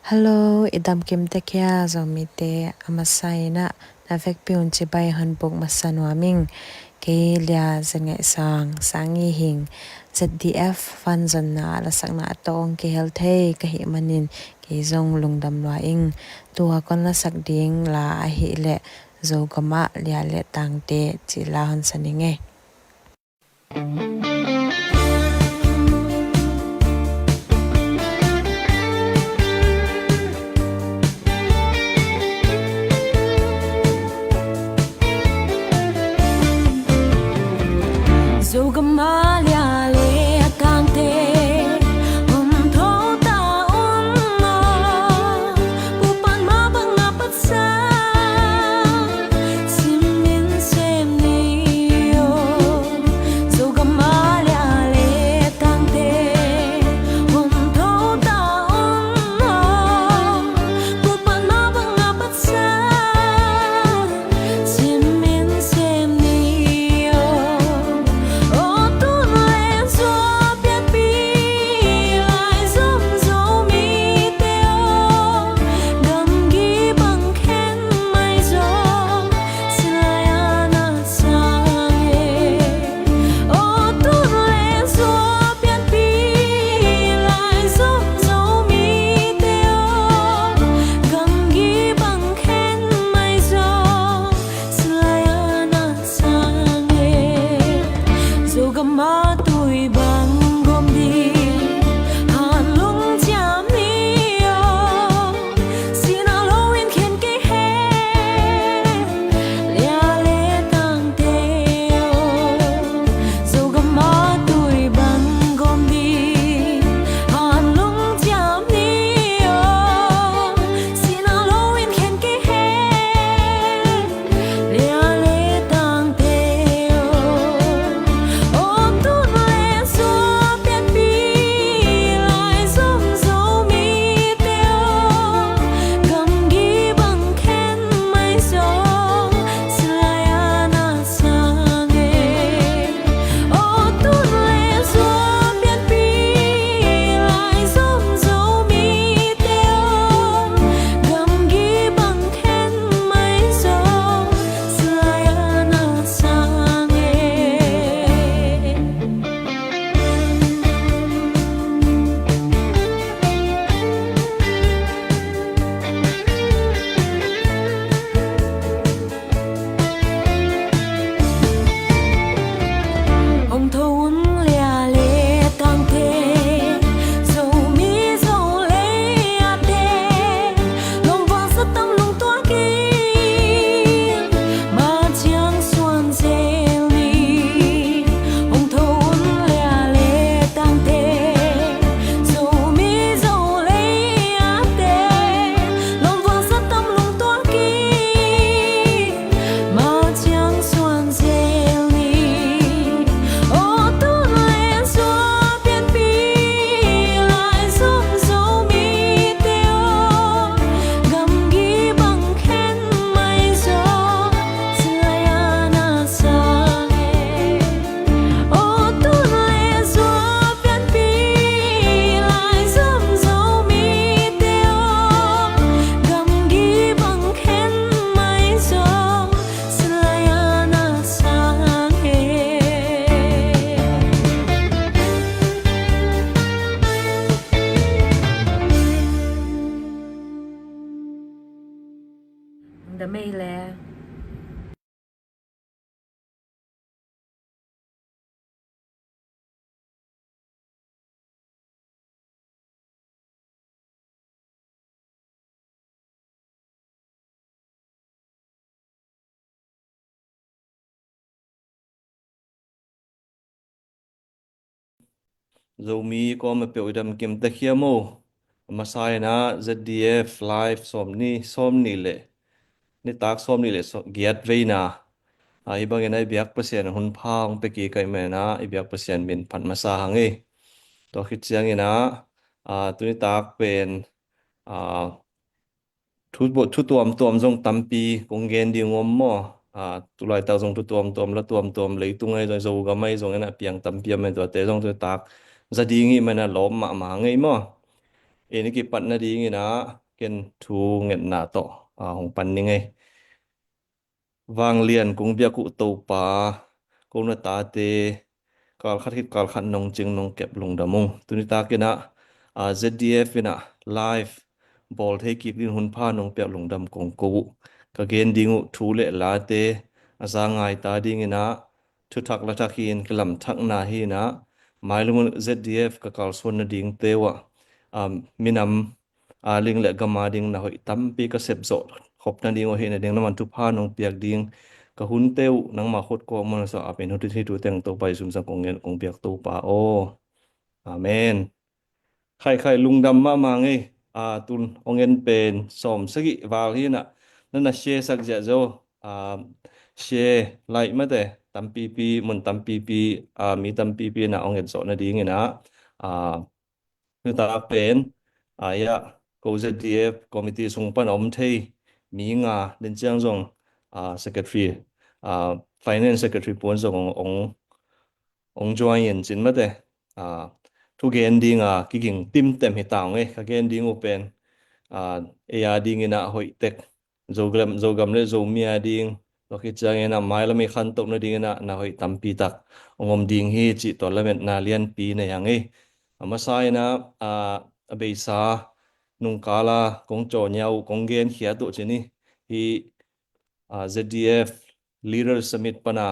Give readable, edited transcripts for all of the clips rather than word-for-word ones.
Hello, idam kim te kya zomite amasaina navek piun chibai hanbuk masanwaming ke lia zengai sangi hing ZDF fan zanna la sakna atong ke healthei ka hi manin ke zong lungdam loing tua kon la sak ding la a hi le zogama lia le tangte chi la han saninge Zogama lia le tangte hum tho ta unna pupan ma bang na pat sa simin sem ni yo Zogama lia le tangte hum tho ta unna pupan ma bang na pat sa simin sem ni yo Zogama tui bang gom di han lung jam ni yo sina loin khen ke he lia le tang te yo Zogama tui bang gom di han lung jam ni yo sina loin khen ke he lia le tang te yo da mei le Zomi ko ma pe idam kim ta khiamo masai na ZDF live somni le ni tak somni le giat veina ai bang enai biak pasien hun phang pe ki kai me na I biak pasien min phan masa hangi to khit chiang ina tu ni tak pen thu tuam jong tampi konggen di ngom mo tulai ta jong thu tuam la tuam leitung ai zo ga mai jong ena piang tampi me to te jong tu tak zadingi mana lom ma ngai mo ini ki pat na ding ina ken thu nget na to hong pan ni ngai wang lian kung bia ku to pa kung na ta te kal khat hit kal khat nong ching nong kep lung damung tuni ta kena ZDF ina live bol the ki din hun pha nong pek lung dam kong ko ka gen dingu thu le la te aza ngai ta ding ina thu thak la thak hin klam thak na hi na mailung ZDF ka kal son na ding tewa minam ling le gama ding na hoi tampi ka sep zo khop na ding o he na ding na man tu pha nong piak ding ka hun teu nang ma khot ko mon so apen hu ti tu teng to pai sum sang kong ngen kong piak to pa o amen khai lung dam ma ngai tun ongen pen som sagi wal hi na na she sak ja zo she lai ma te tampi pi mun tampi pi mi tampi pi na ongen so na ding ina nu ta pen ya ko ZDF committee sung pan om thei mi nga den chang jong secretary finance secretary pon jong ong join yin chin ma te thu gen ding ki ging tim tem hi taw nge ka gen ding open ya ding ina hoi tek zogam le zo mia ding lo ki chang ina mai la mi khan tok na ding ina na hoi tampi tak ongom ding hi chi tournament na lian pi na yang e ama sai na abeisa nung kala kong cho nyau kong gen khia to chini hi ZDF leader summit pana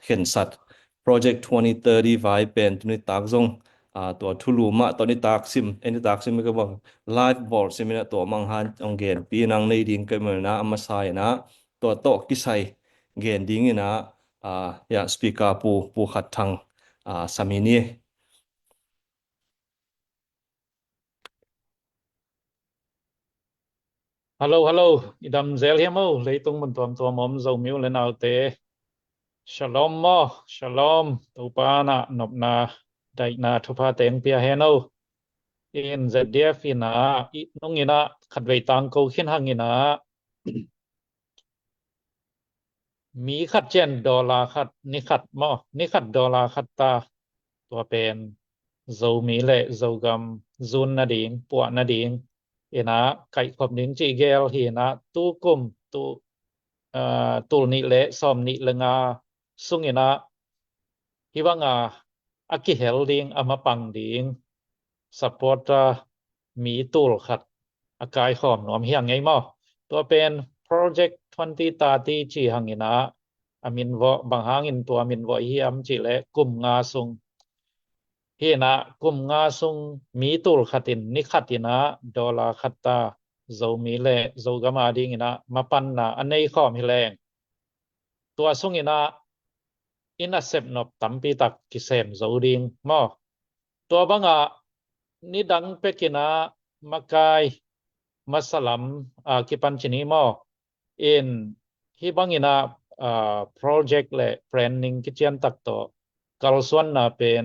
khen sat project 2035 pen tuni tak jong to thulu ma to ni tak sim eni tak sim ka bang live ball semina to mang han ong gen pi nang nei ding ka na ama sai na to ki sai gen ding ina ya speaker pu khat thang samini Hello, idam zel hiamo, leitung mun tuam mom zo miu len autte. Shalom mo, shalom, tupana nopna daina thupa teng pia heno. In ZDF ina, nung ina khatwei tang ko khin hangina. Mi khat chen $khat ni khat mo, ni khat $khat taตัวเป็นzo mi le zo gam zun na ding puak na ding ina kai khop ning chi gel hi na tu kum tu tul ni le som ni lenga sung ina hi wanga aki hel ding ama pang ding support mi tul khat akai khom nom hiang ngai mo ตัวเป็น project 2030 chi hangina amin wo bang hangin tua min wo hiam chi le kum nga sung hi na kum nga sung mi tul khatin ni khatina $khat ta zo mi le zo gama ding ina mapan na anei khom hi leng ตัวซุงอินะอินะเซบนบตัมปีตักกิเซมโซดิงมอตัวบังนิดังเปกินะมะกายมัสลัมกิปันชินีมออินฮิบังอินะโปรเจกต์และแพลนนิ่งกิเจียนตักโตกัลสวนนะเป็น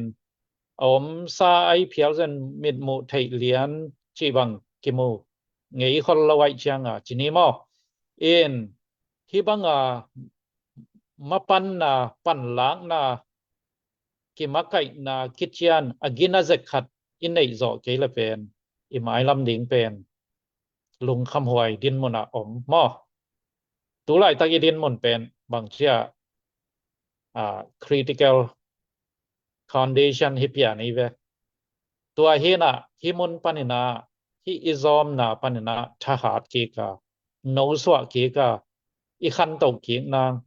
อมซาไอเพียวเซนมิดมุไทเลียนจีบังกิมูเงยคนละไว้จังจินีมออินฮิบังmapan na panlang na kimakai na kitchen agina zekhat inei zo keila pen imai lam ding pen lung kham hoi din mona om mo tulai taki din mon pen bang chia critical condition hipia ni ve tua hina himun panina hi izom na panina thahat ki ka no swa ki ka I khan to ki nang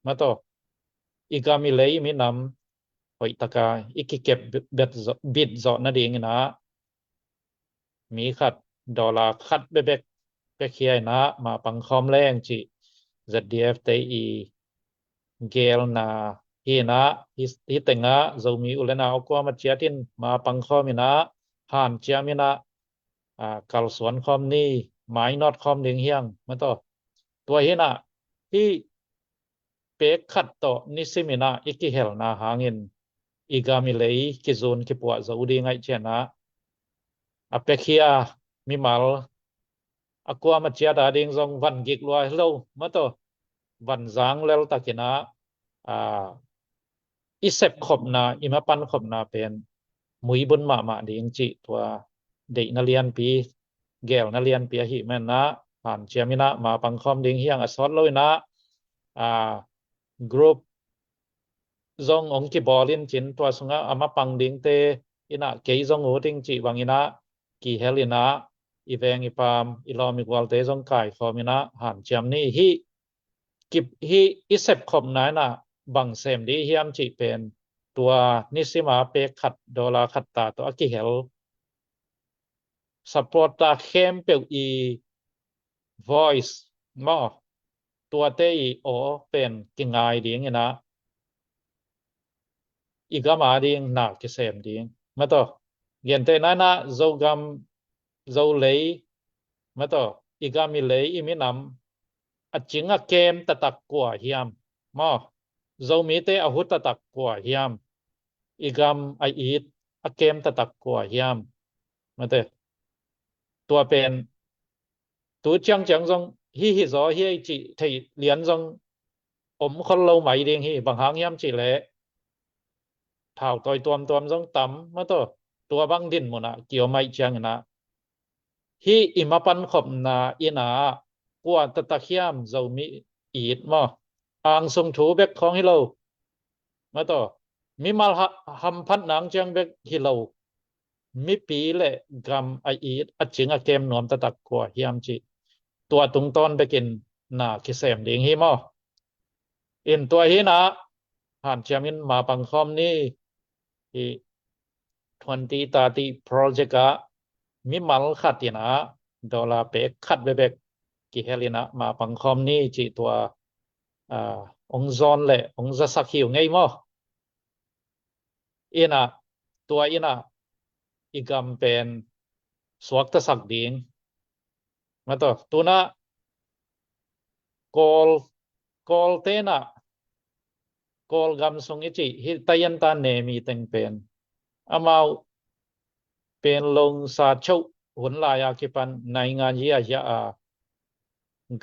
มาต่ออีกามีเลยมีนำหอยตะกาอีกเก็บบิดจอนั่นเองนะมีขัด$ขัดเบกไปเคียนะมาปังคอมแรงจิ ZDF เตอีเกลนาฮีนะฮิตงะโซมีอุเลนาเอากว่ามาเจียตินมาปังคอมินะห่านเจียมินะกัลสวนคอมนี่ไม้นอดคอมเดียงเฮียงมาต่อตัวฮีนะที่เปกขัดต่อนิสิมินะอิกิเฮลนาหางินอีกามิเลยกิซูนกิปัวซาอุดีไงเจนะอเปเคียมิมัลอกัวมาเจียดาดิงซองวันกิกลวยโลมาต่อวันจางเลลตะกินะอิเซบขบนาอิมาปันขบนาเป็นมุยบุญมาดิงจิตัว เด็กนักเรียนปีแก้วนักเรียนปีหิแม่นนะผ่านเจียมินะมาปังคอมดิงเฮียงอสอดเลยนะgroup zong ong ki bolin chin tua sunga ama pangding te ina ke zong hoting chi wangina ki helina iveng ipam ilom ikwal te zong kai khomina han cham ni hi kip hi isep khom na na bang sem di hiam chi pen ตัวนิสิมาเปขัดดอลลาร์ขัดตาตัวอกิเฮลสปอร์ตาเข้มเปียวอี voice มอตัวเตอีโอเป็นกิงไงดิงนะอีกมาดิงหนักกิเซมดิงมาต่อเย็นเตนะนะโจกัมโจเลยมาต่ออีกามิเลยอีมินำอจิงอะเกมตะตักกว่าเฮียมมอโจมีเตอหุตตะตักกว่าเฮียมigam ai it akem tatak ko hiam mate ตัวเป็นตัวจังจังจงhi hi zo hi chi thei lian jong om khol lo mai ding hi bang hang yam chi le thao toi tuam tuam jong tam ma to ตัวบางดินหมดนะเกี่ยวไม่จังนะ hi imapan khop na ina kwa tatakiam zo mi it mo ang sung thu bek khong hi lo ma to มีมาหัมพัดหนังจังเบกฮิโลมีปีและกำไออีดอจิงอเกมนวมตะตักกว่าเฮียมจิตัวตุงตอนไปกินหน้าคิเสมดิงฮิมออินตัวฮินะหันจามินมาปังคอมนี่ที่2030 project มีมัลขัดตินะดอลลาร์เปกขัดเบกกิเฮลินะมาปังคอมนี่จิตัวองซอนและองซะสักหิวไงมออินะตัวอินะอีกำเป็นสวกตะสักดิงมาต่อตัวนะกอลเตนะกอลกำสงอิจิฮิตายันตาเนมีเต็งเป็นอามาเป็นลงสาชุหุนลายากิปันในงานเยียยา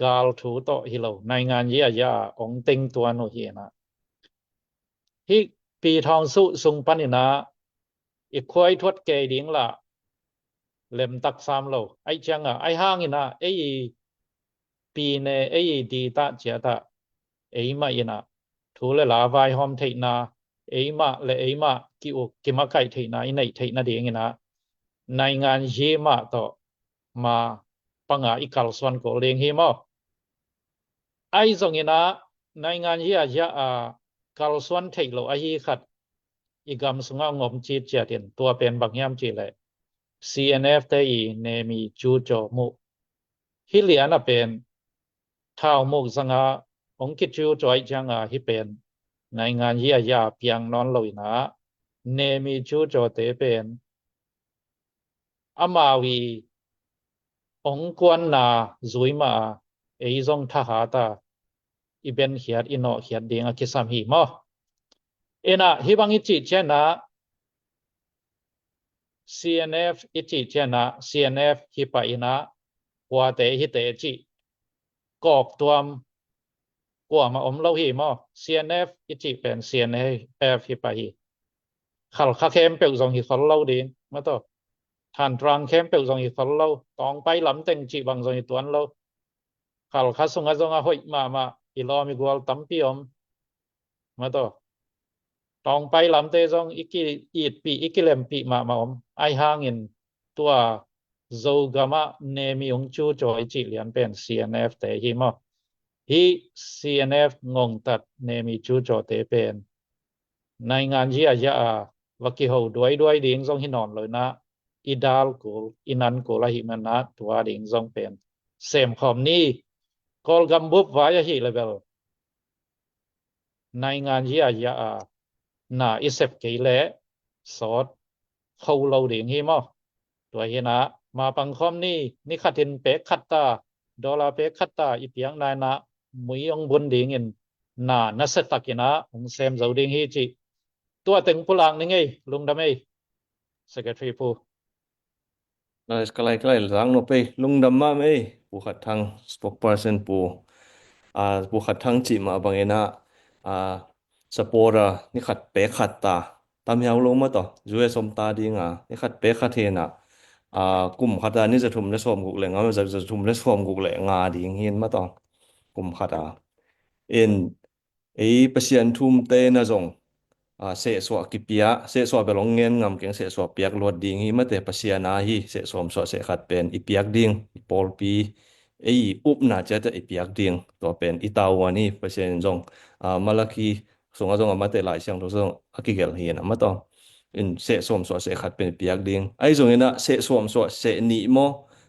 กาลถูโตฮิโลในงานเยียยาองเต็งตัวโนเฮนะฮิปีทองสุสุงปันินะอีกควยทวดเกดิงละเล่มตักสามโลไอจังไอห้างอินะไอปีเนไอดีตาเจตาไอมาอินะทูเลลาไวหอมเทนาไอมาและไอมากิโอกิมาไก่เทนาไอในเทนาเดงอินะในงานเยมาต่อมาปังอีกัลสวนโกเลงเฮมอไอซงอินะในงานเยียยากัลสวนเทโลไอฮีขัดอีกำสงงอมจีเจตินตัวเป็นบางยามจีเลย CNF ได้เนมีจูโจมุฮิเลียนเป็นท้าวมุกสังหาองคิดจูจอยจังฮิเป็นในงานเยียยาเพียงนอนลอยนะเนมีจูโจเตเป็นอามาวีองกวนนาจุยมาเอซงทหาตาอีเป็นเขียดอินโนเขียดเดียงกิสามหิมอเอนะฮิบังอิจิเจนะ CNF อิจิเจนะ CNF ฮิปะอินะกัวเตฮิเตจิกอกตัวมกัวมาอมเล่าหิมอ CNF อิจิเป็น CNF ฮิปะฮิขัลคาเข้มเปียวซองฮิขัลเล่าดิงมาต่อทานตรังเข้มเปียวซองฮิขัลเล่าตองไปลำเต็งจิบังซองฮิตวนเล่าขัลคาสงะซงะหอยมาอีลอมิกวลตัมปิอมมาต่อตองไปลำเตซองอีกิอีดปีอีกิเลมปีมาอมไอห่างอินตัวโจกามะเนมีองจูจอยจิเลียนเป็น CNF เตฮิมอฮิ CNF งงตัดเนมีจูจอเตเป็นในงานเยียยาวกิโหด้วยดิงซองหินอนเลยนะอีดาลกูอินันกูละหิมันนะตัวดิงซองเป็นเซมคอมนี้กอลกัมบุบวายหิเลเวลในงานเยียยานาอิเซฟเกเลสอดเขาเราดิงหิมอตัวเฮนะมาปังคอมนี้นิขัดทินเปกขัดตาดอลลาร์เปกขัดตาอีเปียงนายนะมุยองบุนดิงอินนานัสตักินะองเซมเจ้าดิงฮิจิตัวตึงปุลังนี่ไงลุงดำไอ Secretary ผู้นั่นsekali-kali lang no pe lung damma me pu khat thang spokesperson pu pu khat thang chi ma bangena supporter ni khat pe khat ta tam yaw lo ma to juwe som ta dinga ni khat pe khat he na กุมขัดานี่จะทุมและสวมกุกแหลงมันจะทุมและสวมกุกแหลงงาดิงเห็นมาตองกุมขัดาปะเสียนทุมเตนะจงเสสวกิเปียเสสวเปลงเงินงำเก่งเสสวเปียกลวดดิงหิมาเตปะเสียนาฮีเสสวมสวเสขัดเป็นอีเปียกดิงอีปอลปีอุบนาจะอีเปียกดิงตัวเป็นอีตาวานี่ปะเสียนจงมาลักีสงฆ์จงมาเตหลายเสียงตัวจงอกิเกลเฮียนะมาตองเสสวมสวเสขัดเป็นเปียกดิงจงนะเสสวมสวเสนีโม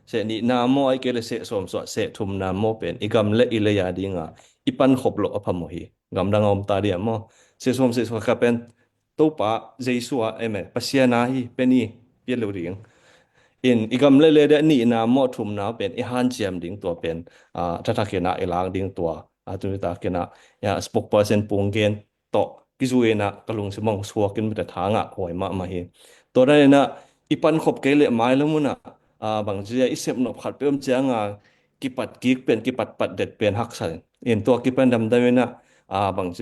เสนีนาโมเกลเสสวมสวเสทุมนาโมเป็นอีกำเลอิเลยาดิงอีปันขบโลอพมโหกำดังอมตาเดียมเสสวมเสสวขัดเป็นตัวปะเจสัวปะเสียนาฮีเป็นนี่เปียลูดิงอีกำเลเดนี่นาโมทุมนาเป็นฮันเจียมดิงตัวเป็นทัตเกนะลางดิงตัวตุนิตาเกนะสปอกเปอร์เซนปุงเกนโตกิจูเอนะกลุงสมองสัวกินแต่ทางหวยมาเฮตัวนั้นนะอีปันขบเกลไม้แล้วมุนะบางทีอีเสพนบขัดเพิ่มเจียงกิปัดกิกเป็นกิปัดปัดเด็ดเป็นฮักสันตัวกิปันดำได้ไหมนะบางที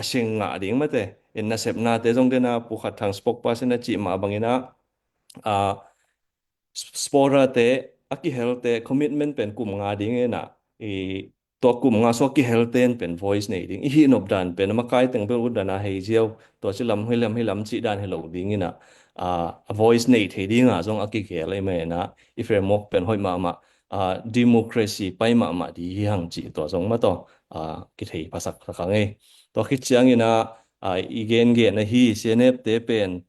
เสียงดิ่งมาเตna sep na te jong de na pu khat thang spokesperson na chi ma bangina spora te aki health te commitment pen kum nga ding na to kum nga so ki health ten pen voice nei ding hi nop dan pen ma kai teng pe u dana hei jiao to chi lam hilam chi dan hello ding ina a voice nei the ding jong aki ke le me na if framework pen hoi ma democracy pai ma di hang chi to jong ma to ki thei pasak thakang e to khit chiang ina igen ge na hi senep te pen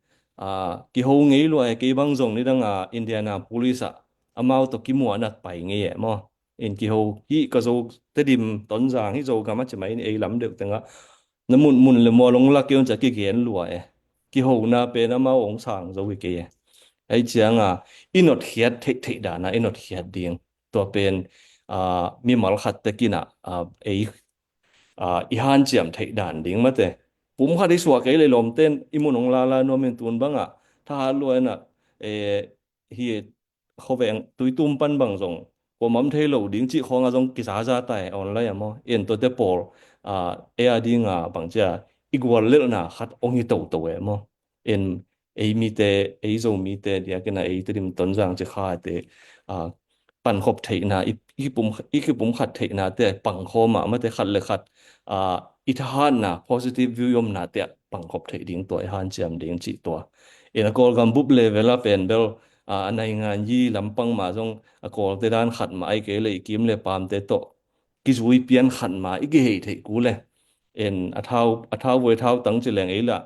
ki ho ngei lo ki bang jong ni dang Indiana police amau to ki mu anat pai nge mo ki ho hi ka zo te dim ton jang hi zo ga ma chmai ni lam dek tanga na mun le mo long la kyon cha ki gen lo ki ho na pe na ma ong sang zo wi ke ai chiang inot hiat the da na inot hiat ding to pen mi mal khat te kina i han chiam thei dan ding ma te pum kha di suwa ke le lom ten imunong la no men tun banga tha lo na hi khoweng tuitum pan bang jong ko mam thei lo ding chi khonga jong ki sa ja tai online mo en to te por ding bang cha igwal le na khat ong hi to mo en mi te zo mi te dia ke na te dim ton jang che kha te pan khop thei na ki pum khat thei na te pang kho ma te khat le khatอีทหารนะ positive view ยมนะเตะปังขบเทดิงตัวหันเจียมดิงจิตัวกอลกันบุบเลเวลเป็นเบลในงานยี่ลำปังมาจงกอลเตด้านขัดมาไอเกเลยกิมเลยปามเตโตกิจวิเปียนขัดมาอีกเหตุกูเลยอัท้าเวท้าตั้งจิแรงละ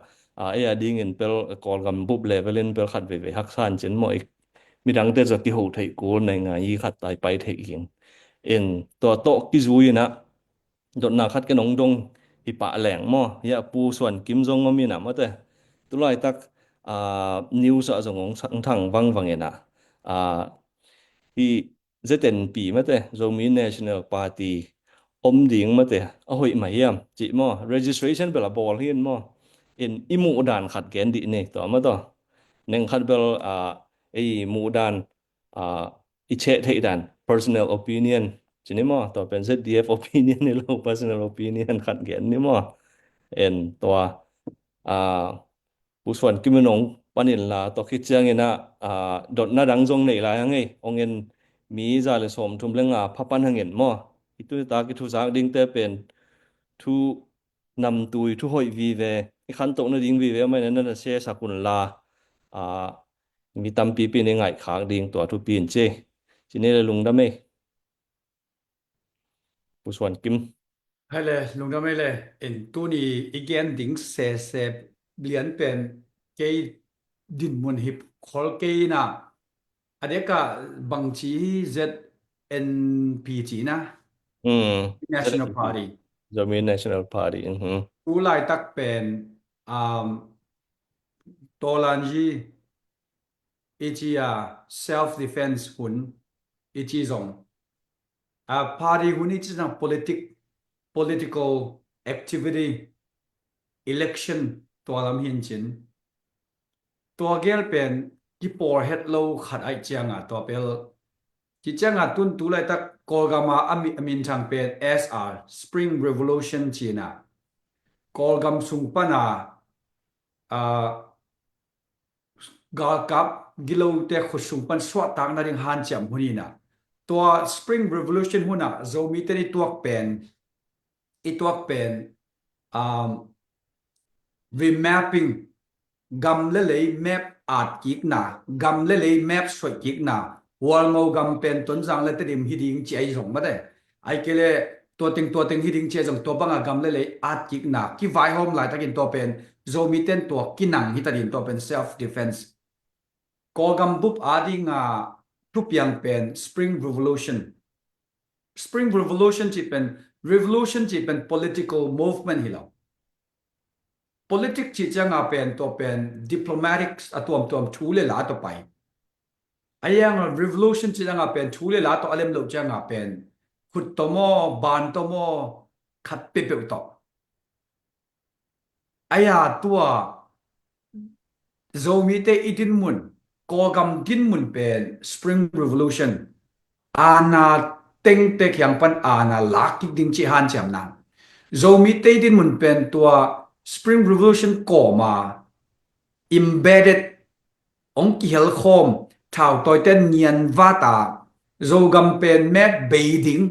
ดิงเปลกอลกันบุบเลเวลเปลขัดเวฮักซานเจนมอยมีดังเตจะกิโหเทกูในงานยี่ขัดตายไปเทอิงตัวโตกิจวินะดนนาขัดกันองดงhi pa leng mo ya pu suan kim jong mi na ma te tu lai tak news a jong thang wang ena hi ZNP ma te Zomi National Party ding ma te a hoi ma hiam chi mo registration bela bol hin mo imu dan khat gen di ne to ma to neng khat bel mu dan i che thei dan personal opinion chini mo to pen ZDF opinion ni lo personal opinion khat gen ni moตัวผู้ส่วนกิมนงpanin la to khichang ina dot na dang jong nei la ngai ongen mi za le som thum lenga phapan hangen mo itu ta ki thu jak ding te pen thu nam tui thu hoi vi ve i khan to na ding vi ve mai na se sakun la mi tam pi pi ni ngai khang ding to thu pin che chine le lung da meผู้ส่วนกิมhay le lungda mai le en tu ni igen ding se lian pen ke din mun hip khol ke na adeka bangchi ZNPG na National Party Zomi National Party tu lai tak pen tolanji self defense hun zong party huni china political activity election to alam hin chin to gel pen ki por het lo khat ai chianga to pel ki changa tun tu lai tak kolgama amin chang pen SR Spring Revolution china kolgam sungpana gal kap gilo te khusung pan swa tak na ring han cham huni na tua spring revolution huna zomi te ni tuak pen remapping gam le lei map art kik na gam le lei map soi kik na wal ngau gam pen ton jang le te dim hiding chi ai jong ma de ai kele to ting hiding che jong to banga gam le lei art kik na ki vai hom lai takin to pen zomi ten to kinang hitadin to pen self defense ko gam bup ading tu piang pen spring revolution chi pen political movement hilo politics chi changa pen to pen diplomatic atuam thule la to pai ayang revolution chi changa pen thule la to alem lo changa pen khut to mo ban to mo khat pe pe to aya tua zomi te idin mun ko gam din mun pen spring revolution ana teng te kyang pan ana lak ding chi han cham na zomi te idin mun pen tua spring revolution ko ma embedded ong ki hel khom thau toy ten nian vata zo gam pen met beiding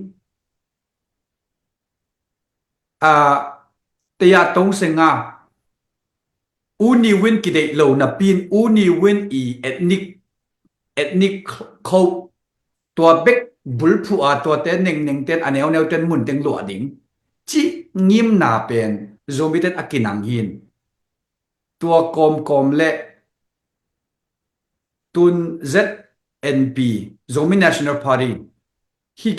te ya tong senga uni win ki de lo na pin uni win e ethnic code ตัวเบกบุลผู้ตัวเต้นเน่งเต้นอันแนวเต้นมุนเต้นหลวดิงจิงิมนาเป็นโซมิเต้นอากินังหินตัวกอมและตุน ZNP Zomi National Party ฮิ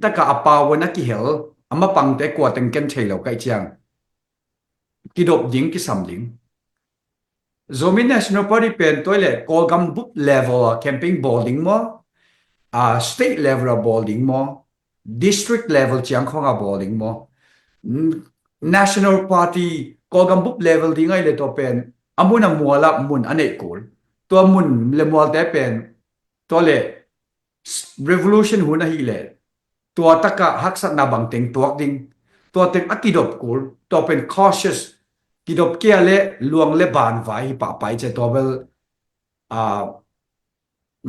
ตะกะอปาวนักกิเฮลอมาปังแต่กว่าเต็งเกันเฉยเหล่าไกเจียงกิดบดิงกิสัมดิง Zomi National Party เป็นตัวแหละกอกัมบุบ level camping bowling มั้งstate level bowling mo district level chiang khonga bowling mo national party ko gambup level dingai le to pen amuna muala mun ane kol to mun le mual te pen to le revolution huna hi le to taka haksat na bangteng tuak ding to teng akidop kol to pen cautious kidop kia le luang le ban vai pa pai che to bel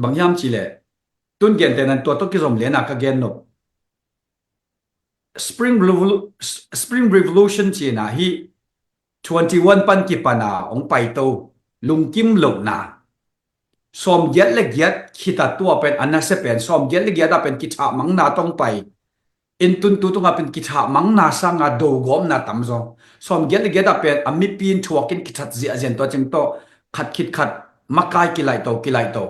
bangyam chi le tun gen tenan to ki zom lena ka gen no spring revolution chi na hi 21 pan ki pana ong pai to lungkim lo na som yet le yet khita to pen anase pen som yet le yet pen ki tha mang na tong pai in tun tu tunga pen ki tha mang na sanga do gom na tam zo som yet le yet pen ami pin thuakin ki that ji ajen to ching to khat makai ki lai to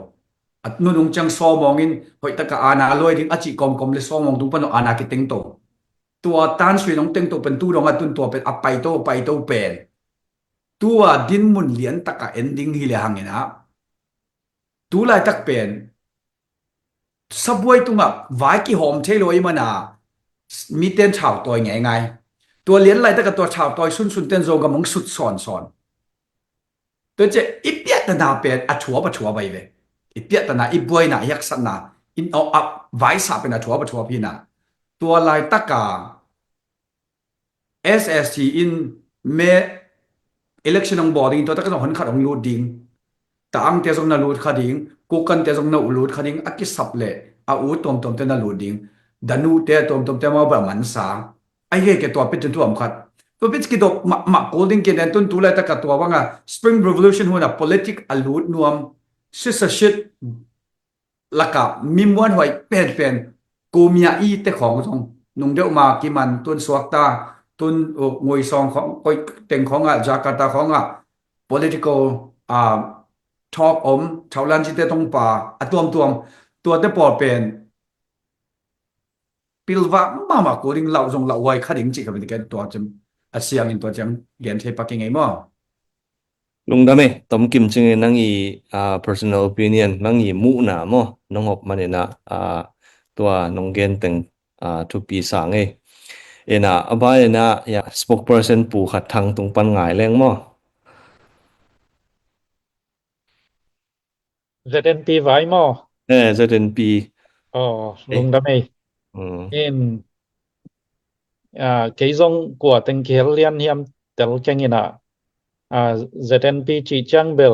at nunung chang so mongin hoi taka ana loi ding achi kom le so mong tung pano ana ki teng to tua tan sui nong teng to pen tu dong atun to pen apai to pen tua din mun lian taka ending hi le hangena tu lai tak pen subway tunga vai ki hom thei loi mana mi ten chao toy ngai tua lian lai taka to chao toy sun ten zo ga mong sut son to che ipya ta na pen achua bai ve ipya ta na iboi na yak san na in up vai sa pen achua pi na tua lai taka SST in me election ong boarding to taka hon khat ong loading ta ang te jong na load khading ko kan te jong na load khading aki sap le a u tom te na loading danu te tom te ma ba man sa ai he ke to pe tu am khat to bits ki dok ma holding ke den tun tu la ta ka to wanga spring revolution huna politic alud nuam sisa shit laka mimwan hoi pen komia i te khong jong nung deu ma ki man tun suakta tun ngoi song khong koi teng khong a Jakarta khong a political talk thaulan chi te tong pa atuam tua te por pen pilwa mama ko ring lau jong lau wai khading chi ka bi ke to chem asiang in to chem gen the paking ai mo lungdame tom kim ching nangi personal opinion nangi mu na mo nongop manena tua nonggen teng thu pi sang e ena abaina ya spokesperson pu khat thang tung pan ngai leng mo ZNP vai mo ZNP lung da mei in cái dòng của tình kia liên hiểm tel kengina ZNP chi chang bel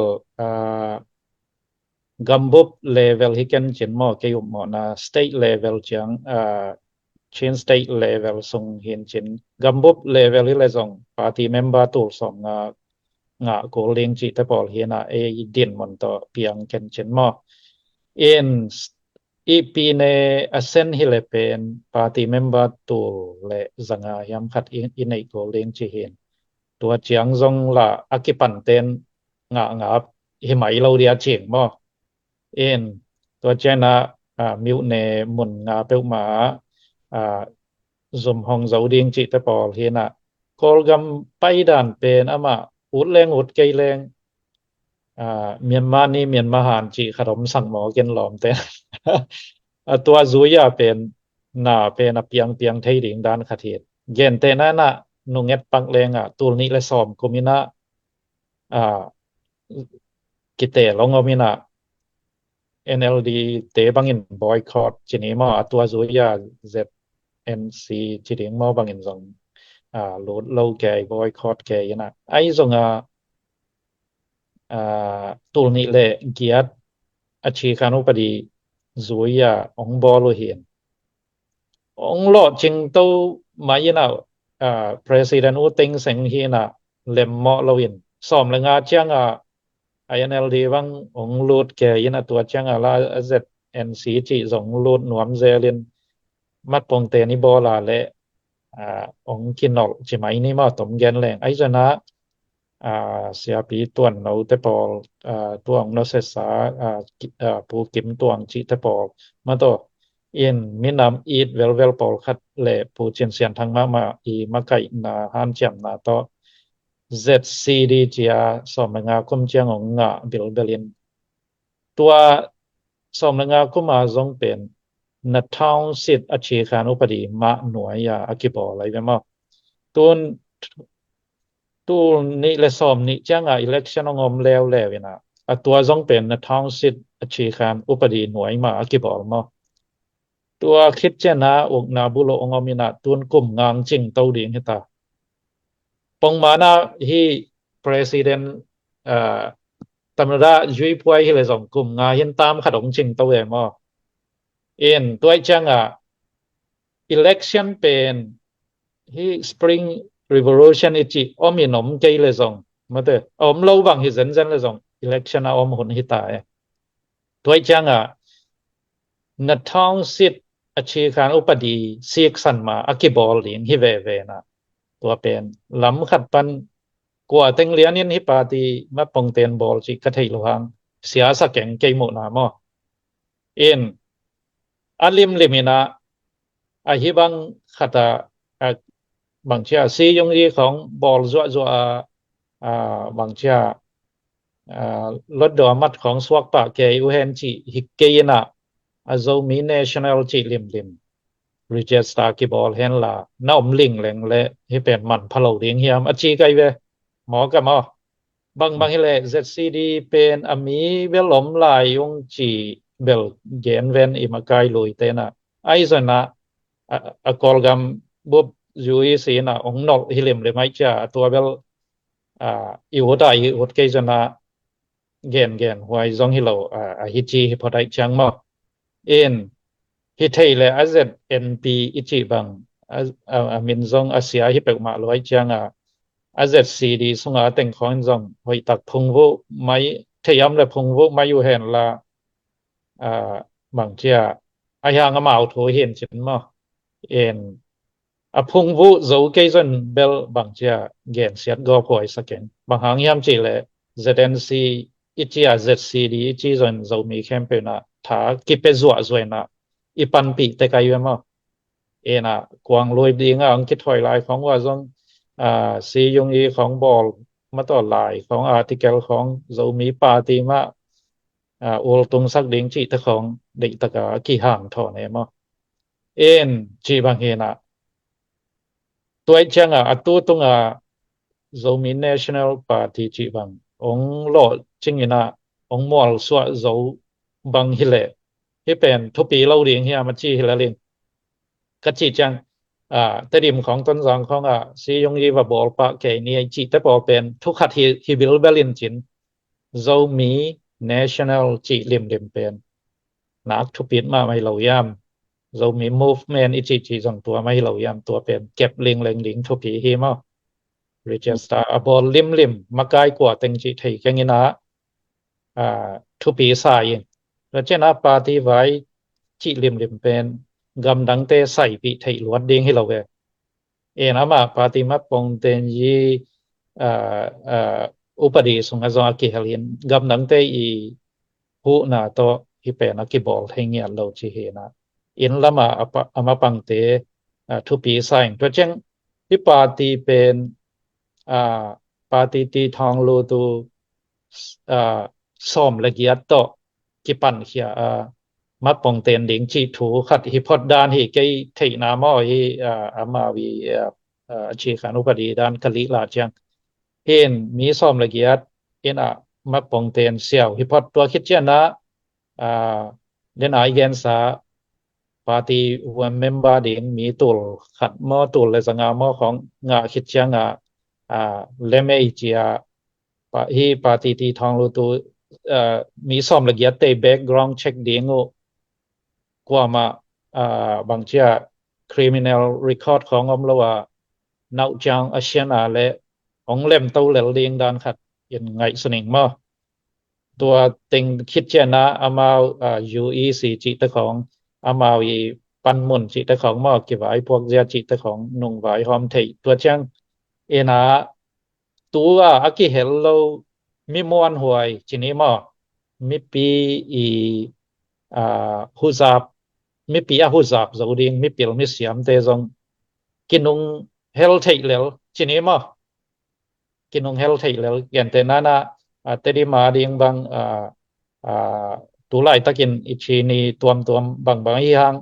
gambop level hi ken chin mo ke yum mo na state level chang chin state level song hin chin gambop level hi le song party member tu som nga ko leng chi te pol hi na e din mon to piang ken chin mo in ipi ne asen hi le pen party member tu le zanga yam khat in nei ko leng chi hin ตัวเจียงซงละอากิปันเตนงาหิไหมเราเรียเจียงบ่เอ็นตัวเจนะมิวเนมุนงาเปลมาซุมฮองเซาดิงจิตะปอลเฮนะกอลกำไปด่านเป็นอะมาอุดแรงอุดไกแรงเมียนมานี่เมียนมาหารจิขนมสั่งหมอกินหลอมแต่ ตัวซุยเป็นน่าเป็นเปียงไทยดิงด้านคเทศเย็นแต่นั้นน่ะนุงเอ็ดปังแรงตูลนี้และซ้อมกุมินะกิเตลงเอามินะ NLD เตบังอินบอยคอตจินี้มาตัวซุยา ZNC จิดิงมาบังอินซงโหลดโลแกบอยคอตแกยนะไอ้ซงตูลนี้และเกียรติอาชีคานุปดีซุยาองบอลเห็นองโลดจิงโตมายินะPresident U Ting Seng hi na lem mo lawin som lenga changa INLD wang ong lut ke ina tua changa la ZNC chi zong lut nuam zelin mat pong te ni bola le ong kinol chi mai ni ma tom gen leng ai jana sia pi tuan no te pol tuang no se sa pu kim tuang chi te pol ma to in minam eat well pol khat le pu chen sian thang ma i ma kai na han cham na to ZCD chia som nga kum chiang ong nga bil belin tua som nga kum ma zong pen na town sit a chi khan upadi ma nuai ya akipo lai ma tu ni le som ni chang election ngom lew na a tua zong pen na town sit a chi khan upadi nuai ma akipo maตัวคิดเจนะอกนาบุโลองอมินะตุนกุมงางจิงเตาดิงหิตาปงมานะฮี president ตำราจุยพวยฮิเลสองกุมงาหินตามขดงจิงเตาเอมอเอ็นตัวจังelection เป็นฮี spring revolution อิจิอมินอมเกเลสองมาเตอมโลบังฮิเซนเลสอง election อมหุนหิตาตัวจังนัทองสิทธิ์อาชีคารอุปดีเสียกสันมาอากิบอลลิงฮิเวนะตัวเป็นลำขัดปันกว่าเต็งเลียนยินฮิปาตีมาปงเตนบอลจิกะไทโลหังเสียสักแก่งเกยโมนามอเอ็นอัลลิมลิมินะอาฮิบังขัดบางเชียซียงยีของบอลจัวบางเชียรถดอมัดของสวกปะเกยอุเฮนจิฮิกเกยนะazo mi national chi lim register ki bol hen la naom ling leng le hi pen man phalo ding hiam achi kai ve mo ka mo bang hi le ZCD pen ami velom lai yong chi bel gen ven i makai lui te na ai zana a kolgam bob jui si na ong nol hilim le mai cha to bel i wodai wod ke jana gen hwai zong hi lo a hi chi hi podai chang mo in hitele AZNP ichi bang min zong asia hi pek ma loi changa AZCD sunga teng khon zong hoi tak phungwu mai theyam le phungwu mai yu hen la bang chia ayang amau tho hen chin ma in a phungwu zo ke zon bel bang chia gen siat go phoi saken bang hang yam chi le ZNC ichi AZCD ichi zon zo mi campaign naถ้ากิเปจั่วซวยนะอีปันปีแต่ไกลอยู่มั้งน่ะกวางลอยดีงอังกฤษถอยลายของว่าซงซียงอีของบอลมาต่อลายของอาร์ติเคิลของโซมีปาติมาโอลตงสักดิงจิตะของเด็กตะกะกี่ห่างถอเนี่ยมั้งจีบางเฮนะตัวจังอัตุตงโซมี National Party จีบางองโลจิงนะองมอลสวะโซบางฮิเลที่เป็นทุปีเราเรียงเฮียมาจี้ฮิเลเรียงกัจจิจังแต่ดิมของต้นสองของซียงยีว่าบอลปะแก่นี่จิแต่บอลเป็นทุกขัดฮิบิลเบลินจินโซมี national จิลิมลิมเป็นนักทุปิดมาไม่เรายามเรามี movement อีจีสองตัวไม่เรายามตัวเป็นเก็บลิงทุปีฮีมา register อบอลลิมมากายกว่าเต็งจิไทยกันนะทุปีสายแล้วเจ้านาปาร์ตี้ไว้จิลิมเป็นกำดังเตใส่ปีไทยลวดดิ้งให้เราเอนะมาปาร์ตี้มาปงเตนยีอุปดีสงอาจอากิเฮลินกำดังเตอีผู้นาโตฮิเปนักกิบอลให้เงียเราจิเฮนะอินละมาอามาปังเตทุปีสายตัวเช่นที่ปาร์ตี้เป็นปาร์ตี้ที่ทองโลตูซ้อมละเอียดโตกิปันเขียมาปองเตนดิงจีถูขัดฮิพอดดานฮิเกยเทนามอฮิอามาวีชีขานุปดีดานกะลิลาจังเห็นมีซ้อมละเอียดเอ็นมาปองเตนเสี่ยวฮิพอดตัวคิดเจนะเดนไอเกนซาปาร์ตี้วันเมมเบอร์ดิงมีตุลขัดมอตุลเลยสังามอของงาคิดจังเลเมอีจีฮีปาร์ตี้ที่ทองรูตูมีซ้อมละเอียดเตแบ็กกราวด์เช็คดิงกว่ามาบางเจ้า criminal record ของอมละว่านาจังอาเซียนและของเล่มเต้าเหลวเลียงดานขัดยังไงสนิงมาตัวเต็งคิดเจนะอามาUEC จิตของอามาวีปันมุนจิตของมาเก็บไว้พวกเจ้าจิตของนุ่งไว้หอมไทยตัวจังเอนะตัวอากิเฮลโลมีมวนหวยจินี้มามีปีฮุซาบมีปีฮุซาบซาอุดีมีปีลมีเสียมเตจงกินุงเฮลไทยแล้วจินี้มากินุงเฮลไทยแล้วยันเตนานะเตดิมาดิงบางตุไลตะกินอิชินีตวมบางอีหัง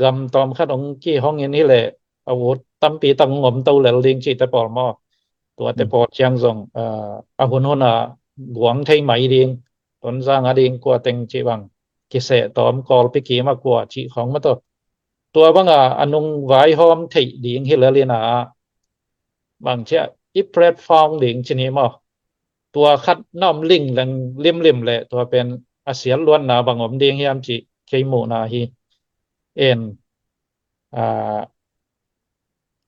กำตอมขัดองกี้ห้องนี้แหละอาวุธตั้มปีตั้งงมเต้าแล้วลิงจิตปอลมอตัวแต่ปอดจังซงอาหุนหนาหวงไทยไหมดิงตนสร้างดิงกว่าเต็งจิบังกิเสตอมกอลปิกีมากกว่าจิของมาตัวบางอนุงไว้หอมไทยดิงฮิเลลีนาบางเช่อีแพลตฟอร์มดิงชนิมอตัวคัดน้อมลิงแหลงลิมแหละตัวเป็นอาเซียนล้วนนาบางอมดิงยามจิเคยหมู่นาฮี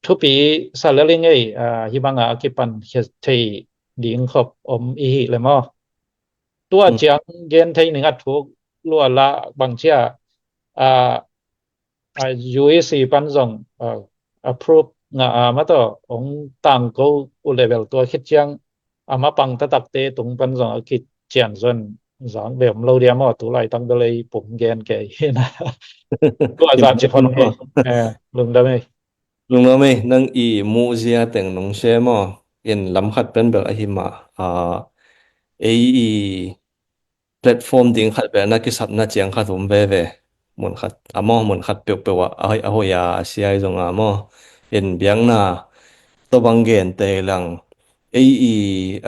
ทุปีซาเลลิงฮิบังกิปันเฮไทยดิงขบอมอีหิเลยมอตัวเจียงเกนไทยหนึ่งอัดถูกลัวละบางเชี่ยUEC ปันส่งapprove มาต่อของต่างเขาอุเลเวลตัวคิดเจียงมาปังตะตักเตตุงปันส่งคิดเจียนส่วนสองแบบเราเรียมอตุไลตั้งไปเลยผมแกนแก่นะตัวอาจารย์จะคนลุงได้ไหมลุงว่าไม่นั่งอีมูเซียแต่งนงเชมอเอ็นลำขัดเป็นแบบอหิมาแพลตฟอร์มดิ่งขัดแบบนักกิสับนักเจียงขัดผมเว่หมุนขัดหมุนขัดเปียวว่าเอายาเสียจงเอ็นเบียงนาตัวบางเกนเตลัง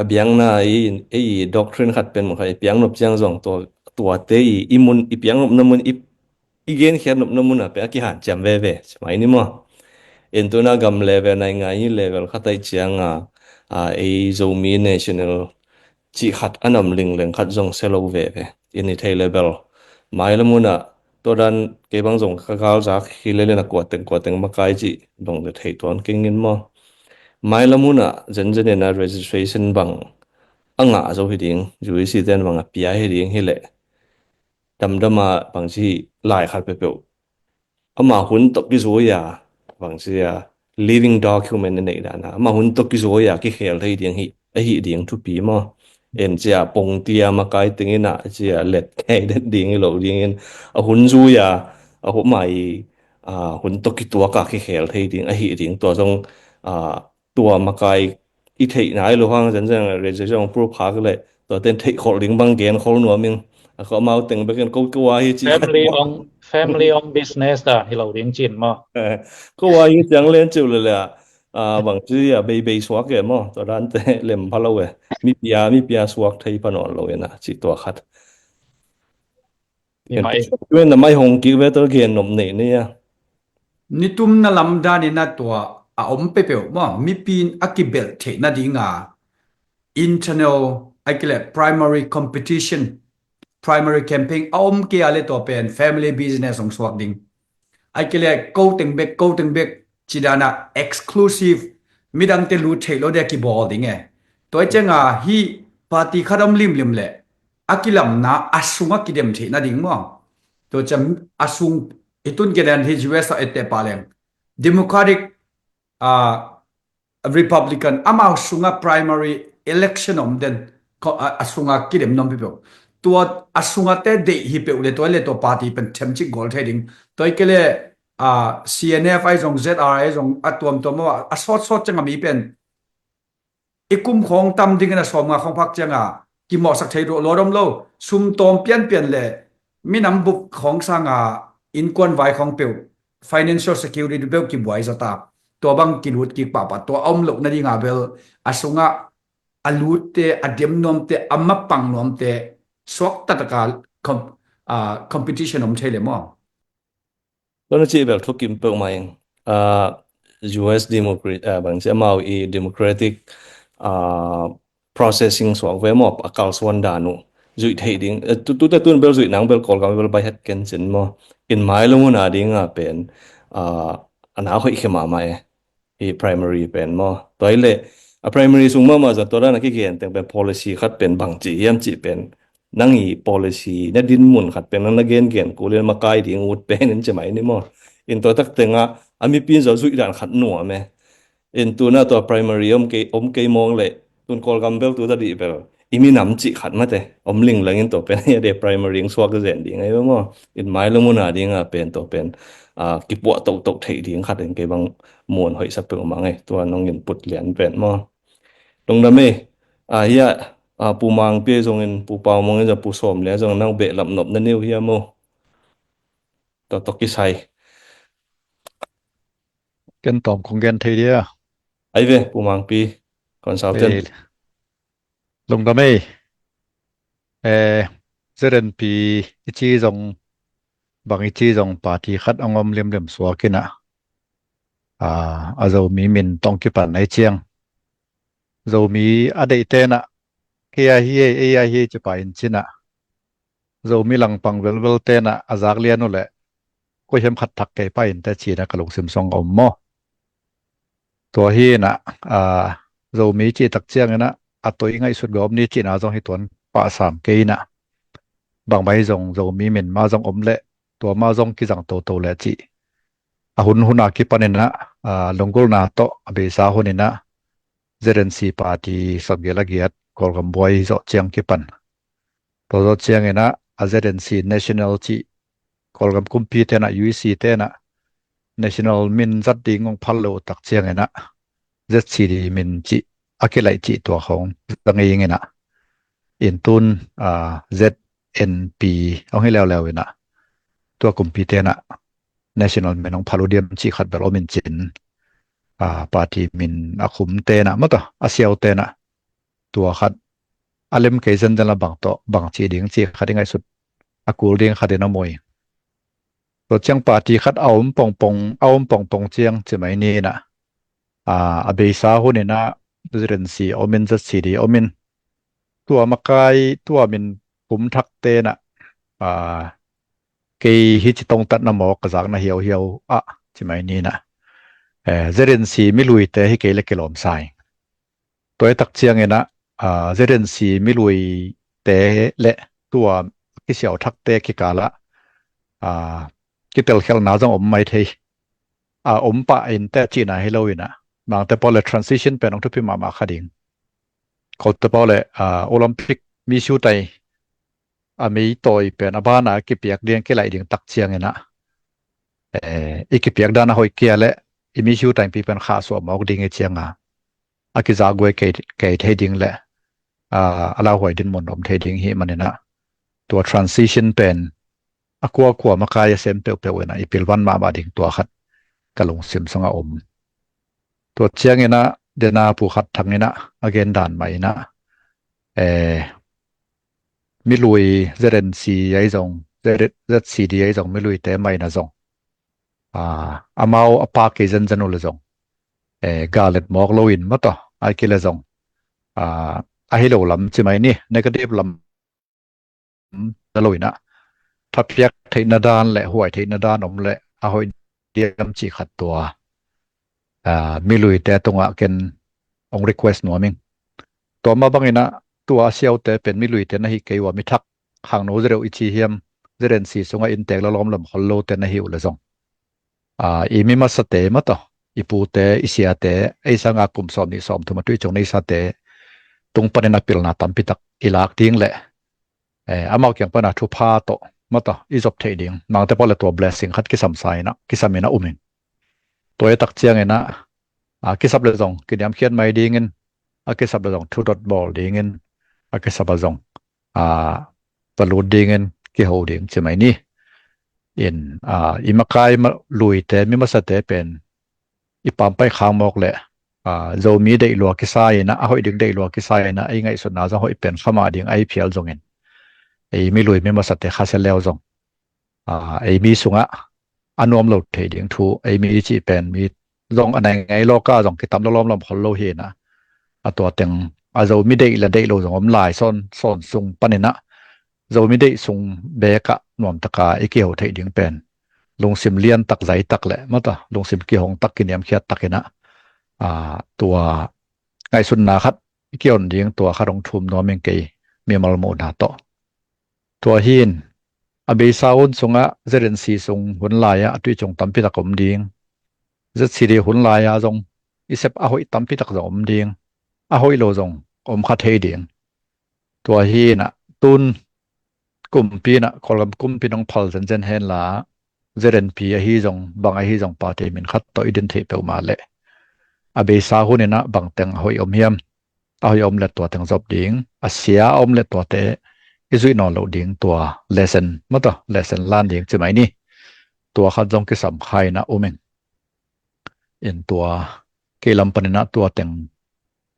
เบียงนาด็อกทรินขัดเป็นหมุนขัดเบียงนบเจียงจงตัวเตมุนเบียงนบนมุนเกนเขียนนบมุนเป็นอกิหันจำเว่ใช่ไหมนี่เอ็นตัวน่ากำเลเวลในไงเลเวลขัดไอเจียงzomi national จีขัดอันนำลิงขัดจงเซลล์เว่อินนี่ไทยเลเวลหมายละมุนตัวดันเก็บบางจงข้าวจากฮิเลนกวาดเต็งมาไกจีบงเดไทยตัวนั้นเก่งเงินหมายละมุนเจนregistration บางจะหิดิงอยู่ที่สิเดนบางปีหิดิงฮิเลดมาบางทีหลายขัดเปล่ามาหุ่นตกที่สวยบางที living document ในนั้นมาหุ่นตกที่สวยกี่เขลที่ดิงหิดิงทุกปีเอ็นจะปงเตียมาไกลตึงจะเล็ดแค่ดิ่งหลดิ่งหุ่นสวยหุ่นใหม่หุ่นตกที่ตัวกะกี่เขลที่ดิงหิดิงตัวจงตัวมาไกลอีเทไหนหรือว่า真正 registration ผู้พักเลยตัวเต็นเทขอลิงบางเกณฑ์เขาหนัวมิงเขามาตึงไปกันก็ว่าให้จี family on business ที่เราเรียนจีนมาก็ว่าให้จังเล่นจิ๋วเลยแหละบางทีเบย์สวกเก๋มั้งตอนนั้นแต่เล่มพะโล้มีปียสวกไทยปนอนเลยนะจิตตัวขัดเว้นแต่ไม่หงกิเวตัวเกียนนมเนี่ยนิตุมนาลำดานี่นะตัวอมเปเปวมั้งมีปีนอากิเบลเทนะดิงinternal ไอ้เกล primary competition primary campaign aum ke ale to pen family business ong swak ding ai ke le ko teng bek chidana exclusive midang te lu thelo de ki bol ding e toy chenga hi party khadam lim le akilam na asunga kidem the na ding mo to cham asung itun gedan hi US ete paleng democratic Republican amao sunga primary election om den asunga kidem nom people ตัวอสุงเตเดฮิเปอุเลตัวเลตัวปาร์ตี้เป็นเทมจิกโกลเทดิงตัวเกเลCNF ไอจง ZR ไอจงตัวมว่าสดจังมีเป็นอีกุมของตำดิ่งนะสมงาของพรรคจังกิมอสักเทโรลอดมโลซุมตอมเปลี่ยนเลยมีนำบุกของสร้างอินกวนไว้ของเปียว financial security เปียวกิบไว้สตาตัวบังกินหุดกิปะตัวอมลกนั่นดิงเบลอสุงอลูเตอเดียมนอมเตอมปังนอมเตสวกตัดการcompetition อมใช่เลยมั้งตอนนี้แบบทุกกิมเปิลมาเองUS Democrat บางเสียมาอี Democratic processing สวกเวมอบอากาศสวนดานุจุดเฮดิ้งตัวแต่ตัวเบลจุดนังเบลกอลกันเบลไปเฮ็ดกันสินมั้งอินหมายลงนาดิ้งเป็นอันนั้นเขาอีกมาไหมอี primary เป็นมั้งตัวนี้เลย primary สูงมาจากตัวนั้นนักเขียนแต่เป็น policy คัดเป็นบางจีเยี่ยมจีเป็นนั่งอี policy นั่นดินมุนขัดเป็นนั่นนักเขียนกูเรียนมาไกลดิ้งอุดเป็นนั่นจะไหมนี่มั้งอินตัวตักเต็งมีปีนจะสุดด่านขัดหนัวไหมอินตัวน่ะตัว primary เกยมองเลยตุนกอลกัมเบลตัวตัดดีเปล่าอีมีน้ำจีขัดมาแต่ลิงหลังอินตัวเป็นเด็ก primary สวกเกษตรดิ้งไงมั้งอินหมายลงมุนดิ้งเป็นตัวเป็นกิปวะตกเทดิ้งขัดเองเกยบางมวนหอยสับเปลือกมังไงตัวน้องยินปุดเหรียญเป็นมั้งตรงนั้นไหมเฮียปูมังเปียจงเงินปูเปามงเงินจะปูสมแล้วจงนั่งเบะหลับหนบนั่นนิ้วเฮียโมตัวตกิไซกันตอมของกันไทยเดียไอเวปูมังปีคอนซัลแทนต์ลงดำไม่เจริญปีอิจิจงบางอิจิจงปาร์ตี้คัดองอมเลี่ยมสวกินะอาจจะมีมินต้องกิปันในเชียงจะมีอะไรเตนะเฮียจะไปอินชินะจะมีหลังปังเวลเตนะอาจากเลียนุแหละก็ยังขัดทักเกไปอินแต่ชีนะกระลุกซิมซองอมโมตัวเฮียนะจะมีจีตักเชียงนะตัวยังไงสุดกอมนี้จีน่าจงให้ตัวป่าสามเกยนะบางใบจะมีมินมาจงอมเละตัวมาจงกิจังโตเละจีหุ่นอากิปันนะลงกุลนาโตอเบสาหุ่นนะเจริญสีปาร์ตี้สักเกลเกียรกอลกัมบอยจอเชียงกิปันตัวจอเชียงนะเจริญสี national จีกอลกัมคุมพีเตนะ UEC เตนะ national มินจัดดิ่งของพัลโลตักเชียงนะเจสีมินจีอากิไลจีตัวของตังเองนะอินตุนZNP เอาให้แล้วนะตัวคุมพีเตนะ national มินของพัลโลเดียมจีขัดแบบมินจินปาร์ตี้มินอาคุมเตนะมั้งต่ออาเซียวเตนะตัวขัดอาเลมเกซันเดนละบังโตบังจีดิ่งจีขัดยังไงสุดอากูเรียงขัดเดนมวยตัวเชียงปาร์ตี้ขัดเอาปองเชียงจะไม่นี่นะอาเบซ่าหุ่นนะดูเรนซีอมินจัดสีดีอมินตัวมักไกตัวมินคุมทักเตนะเกยฮิจิตงตัดน้ำหมอกกระซักนะเหี่ยวจะไม่นี่นะเจริญสีไม่ลุยแต่ให้เกยเล็กเกลอมใส่ตัวตักเชียงเองนะเจริญสีไม่ลุยแต่เละตัวที่เสียวทักเตะกิกาละกิเตลเคลนาจงอมไม่เทอมปะอินแต่จีน่าให้เราอยู่นะบางแต่พอเลย transition เป็นองทุพิมาคดิงเขาแต่พอเลยโอลิมปิกมีชูไตมีต่อยเป็นบ้านะกิเปียกเดียงกี่ไหลดิ่งตักเชียงเองนะอีกิเปียกด้านหอยเกียร์และมีชูไตปีเป็นข้าสวมออกดิ่งเชียงกิจากวยเกยเทดิ่งและลาหอยดินมนอมเทดิ่งหิมันเนี่ยนะตัว transition เป็นกัวมากายเซมเปลวๆนะอีพิลวันมาบาดิ่งตัวขัดกะลงซิมสงอมตัวเชียงนะเดนาผู้ขัดทางนี้นะอเกนด่านใหม่นะมิลุยเจริญสีไอจงเจริญสีดีไอจงมิลุยแต่ไม่นะจงอามาอปาเกจันจันุลจงกาเลตมอกโลอินมาต่อไอเกลจงไอฮิโลลำใช่ไหมนี่ negative ลำ ลุยนะถ้าเพียกเทนดานและห่วยเทนดานอมและอาหอยเดียมจีขัดตัวมีลุยแต่ตรงเกนอง request หนัวมิงตัวมาบังเอินะตัวเสียวแต่เป็นมีลุยแต่นะฮิเกว่ามีทักหางโนเรวอิชิเฮียมเจเรนซีสงอินเตกละล้อมลำฮอลโลแต่นะฮิวละซงอีมีมาสเตมาต่ออีปูเตอิเสียเตไอสังอากุมสอมนี่สอมทุมาตุยจงในสเตตรงปนนาปิลนาตัมปิตักอิลากดิ้งแหละอามาเกียงปนาทุพาโตมาต่ออีจบเทดิ้งนางแต่พอละตัว blessing คัดกิสัมไซนะกิสัมเมนะอุมิงตัวตักเจียงเงนะกิสับเลยจงกินยามเขียนไม่ดิ้งินกิสับเลยจงทูดอทบอลดิ้งินกิสับเลยจงตลูดดิ้งินกิโฮดิ้งใช่ไหมนี่อิมากายมาลุยแต่มีมาสเตเป็นอีปามไปข้างมอกแหละเรามีได้หลวกิสายนะเอาอีดึงได้หลวกิสายนะไอ้ไงสุดน่าจะหอยเป็นข้ามาดิ้งไอ้เพียลจงเงินไอ้ไม่ลุยมีมาสเตข้าเสร็จแล้วจงไอ้มีสุงะอันนวมโหลดเทดิ้งทูไอ้มีจีเป็นมีจงอันไหนไงโลก้าจงกิตามล้อมพอลโลเฮนะตัวเต็งเรามีได้ละได้โลจงอมลายซ่อนสุงปันนะเราไม่ได้ส่งเบกะนวมตะกาไอเกี่ยวไทยดิ้งเป็นลงสิมเลียนตักใจตักแหละมาต่อลงสิมเกี่ยวของตักกินยามเคียตักกินะตัวไงสุนนาคัดเกี่ยวดิ้งตัวคารงทุมนวมเมงเกยมีมัลโมนาต่อตัวหินอเบซาอุนส่งเจเรนซีส่งหุ่นลายตุยจงตั้มพิตักอมดิ้งเจดซีเดีหุ่นลายจงอิเซปอาหอยตั้มพิตักจงอมดิ้งอาหอยโลจงอมคัดเฮดิ้งตัวหินตุนกุมปีนะคอลมกุมปีน้องพอลเซนเจนเฮนลาเจเรนพีฮีจงบางฮีจงปาเตมินขัดต่ออิเดนเทเปลมาเละอเบซาหุนนะบางเต็งหอยอมเฮียมหอยอมเล็ดตัวเต็งจบดิ้งเสียอมเล็ดตัวเตอิซุยนอนโลดิ้งตัวเลเซนมาต่อเลเซนล้านดิ้งใช่ไหมนี่ตัวขัดจงกิสำคัญนะอุเมงตัวเกลัมปนนะตัวเต็ง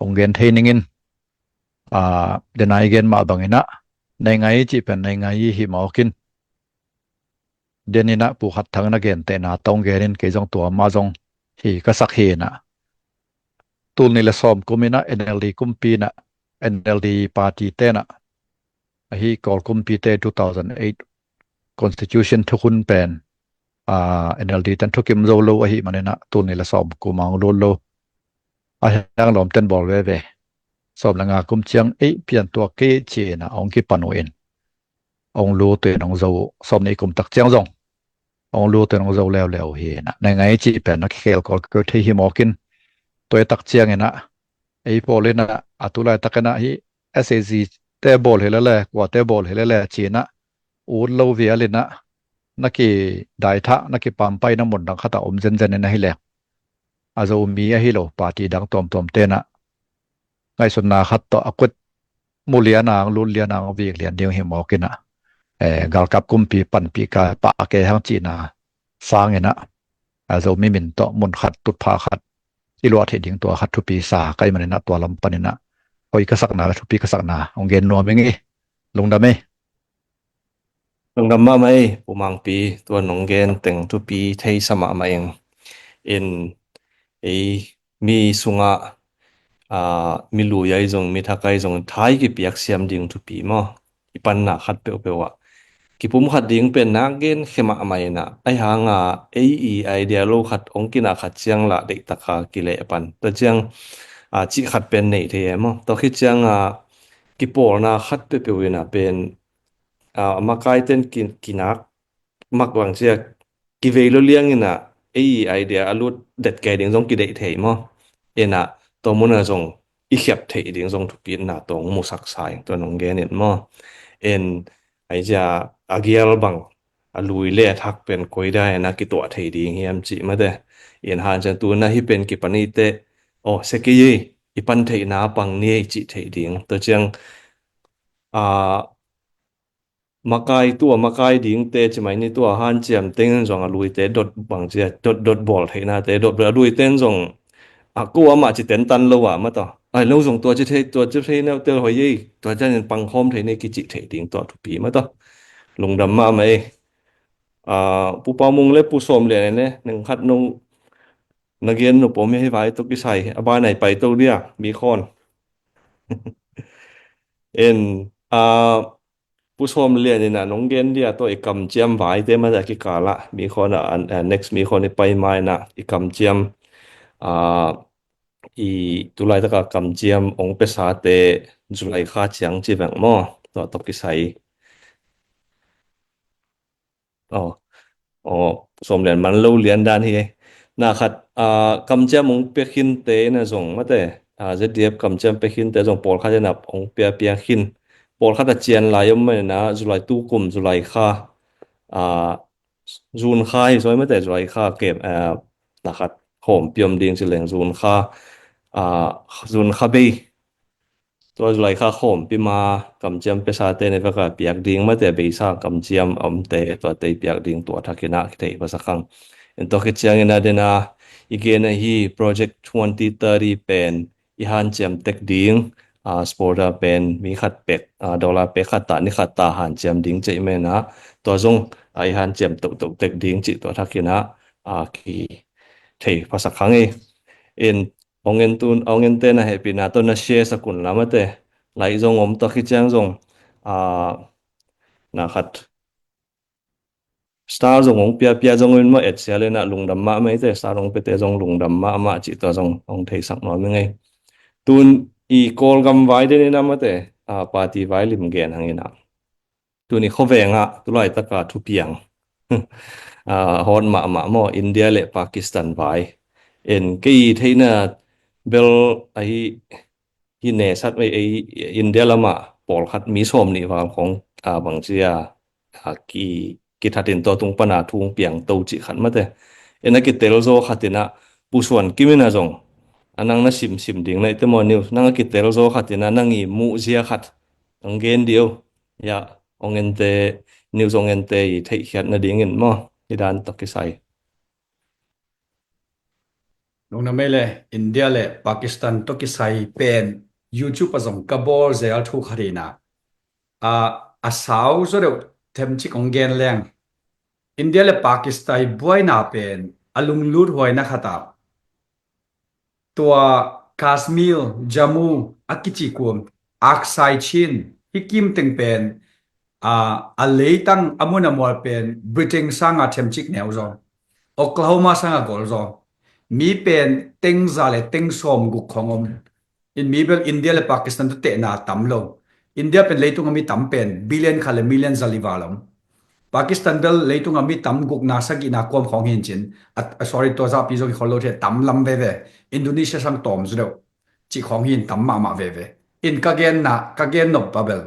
องเกนเทนิงินเดนายเกนมาบังเอินะในไงจีเป็นในไงหิมอกินเดนินะปูขัดทั้งนักเกนเตนะตองเกนินเกจงตัวมาจงฮีก็สักฮีนะตูนนี่ละซอมกุมินะ NLD กุมปีนะ NLD ปาร์ตี้เตนะฮีกอลกุมปีเต2008 Constitution ทุกคนเป็นNLD ตันทุกิมโซโลฮีมันนะตูนนี่ละซอมกุมังโลโลยังหลอมเต้นบอลเว่สอบลังอากุมเชียงเปลี่ยนตัวเกเจนะองค์กิปันโอเอ็นองรู้ตัวน้องเจ้าสอบในกุมตักเจียงจงองรู้ตัวน้องเจ้าแล้วเฮนะในไงจีเป็นนักเคลก็เกิดที่หิมอกินตัวตักเจียงนะพอเลยนะตุลาตักนะSAC เตะบอลเฮลเลยกว่าเตะบอลเฮลเลยจีนะอูดโลเวียเลยนะนักกีได้ท่านักกีปั๊มไปน้ำมันดังขัดอมเจนนะให้แหลกจะมีให้เราปาร์ตี้ดังตอมเตนะไงสุนนาขัดต่ออกุดมูเลียนางลุนเลียนางวิกเลียนเดียวเห็นหมอกินะกาลกับกุมปีปันปีกาปะเกหังจีนาสร้างเห็นนะเราไม่มินต่อมุนขัดตุดพาขัดอีลวดเห็นยิงตัวขัดทุปีสาใกล้มันนะตัวลำปันนะคอยกษักนาทุปีกษักนาองเกนนัวไม่งี้ลงดำไหมลงดำมาไหมปูมังปีตัวหนองเกนแต่งทุปีไทยสมามาเองมีสุงะมีลุยจงมีทักไอจงท้ายกิเปียกเสียมดิ่งทุปีมั้งอีปันนักขัดเปลวะกิปุ่มขัดดิ่งเป็นนักเกนเข้มาไม่นะไอหางไอเดียโลขัดองกินาขัดเจียงละเด็กตะกากิเลปันตัวเจียงจิขัดเป็นในเทียมั้งตัวคิดเจียงกิปอลนะขัดเปลวนะเป็นมาไกเต้นกินักมักหวังเจียกิเวลเลี้ยงนะไอเดียอลุดเด็ดแกดิ่งจงกิเดเทียมั้งนะตัวมันจงอีเขียบเทียดิ่งจงทุกปีน่ะตรงมุสักสายตัวน้องเกนมั้งไอจะอาเกียลบังลุยเล่ทักเป็นคุยได้นะกิตัวเทียดิ่งเฮียมจีมาเดหานจันตัวน่ะที่เป็นกิปนิเตเสกียอีปันเทียนาปังเนี่ยจิเทียดิ่งตัวเจียงมาไกตัวมาไกดิ่งเตะจะไม่นี่ตัวหันเจียมเต้นจงลุยเตะดดบางเจียดบอลเทียนะเตะดดลุยเต้นจงกูว่ามาจิเต้นตันแล้วว่ะมาต่อเราส่งตัวจะเทเนี่ยเตอหอยยี่ตัวจะเป็นปังคอมเทในกิจิเทดิ่งตัวทุกปีมาต่อลงดำมาไหมปูปามุงเล็บปูสมเลยเนี่ยหนึ่งคัดนงนักเรียนหนูผมไม่ให้ไปตุกิใส่บ้านไหนไปตัวเรียมีคอน ผู้ชมเรียนนี่นะน้องเกนเดียตัวอีกำเจียมไว้เต็มมาจากกิกาละมีคนnext มีคนไปมานะอีกำเจียมอีตุลาตะกกำเจียมองเปสาเตจุลัยคาเจียงจีแบงมอตัวตกิไซอ๋ออ๋อสมเรียนมันเล่าเรียนด้านที่นะครับกำเจียมองเปียขินเตนะจงมาเตZDF กำเจียมเปียขินเตจงปอลคาจะนับองเปียขินปอลคาตะเจียนลายมันนะจุลัยตู้กุมจุลัยคาจูนค่ายสวยมาแต่จุลัยคาเก็บนะครับโหมเปียมดิ่งสิเหลงจูนคาจูนคาเบตัวจุลัยคาโหมปีมากำเจียมเปสาเตในประกาศเปียกดิ่งมาแต่เบซ่ากำเจียมเตตัวเตเปียกดิ่งตัวทักษณะที่ภาษาคังเอ็นตัวคิดยังไงนะเดนะอีกนะฮี project 2030เป็นอีหันเจียมเทคดิ่งสปอร์ตเป็นมีขัดเป็กดอลลาร์เป็กขัดตานี่ขัดตาหันเจียมดิ่งใจไหมนะตัวจงอีหันเจียมตุกเทคดิ่งจิตัวทักษณะที่ภาษาคังเอ็นองเงินตุนองเงินเตนะเฮปีนาตัวน่ะเชียสกุลละมาเตไหลจงตัวคิดยังจงนะครับ star jong ong pia jong in ma et sia le na lungdam ma mai te star ong pete jong lungdam ma chi to jong ong thei sak no mi ngai tun i kol gam vai de ni na ma te party vai lim gen hangina tun i khovenga tulai taka thu piang hon ma mo India le Pakistan vai en kei theina bel ai hi ne sat mai ai India lama pol khat mi som ni wa khong bang chia ki thatin to tung pana thung piang to chi khat ma te ena ki tel zo khatina pusuan kimina jong anang na sim ding nai te mo news nang ki tel zo khatina nangi mu zia khat angen dio ya ongen te news ongen te i thei khat na ding in mo idan to ki sai nong na mele India le Pakistan to ki sai pen YouTube azong kabor zel thu kharina asau zo de them chi kong gen leng India le Pakistan boy na pen alung lut hoi na khata tua Kashmir Jammu akichi kum aksai chin hikim teng pen a leitang amuna mol pen Britain sanga them chik neu zo Oklahoma sanga gol zo mi pen teng za le teng som gu khongom in mi bel India le Pakistan te na tamlo India pen leitung ami tam pen billion khale million zalivalom Pakistan bel leitung ami tam guk na sagi na kom khong hin chin sorry to za pi zo ki kholo the tam lam ve Indonesia sang tom zro chi khong hin tam ma ve in kagen no babel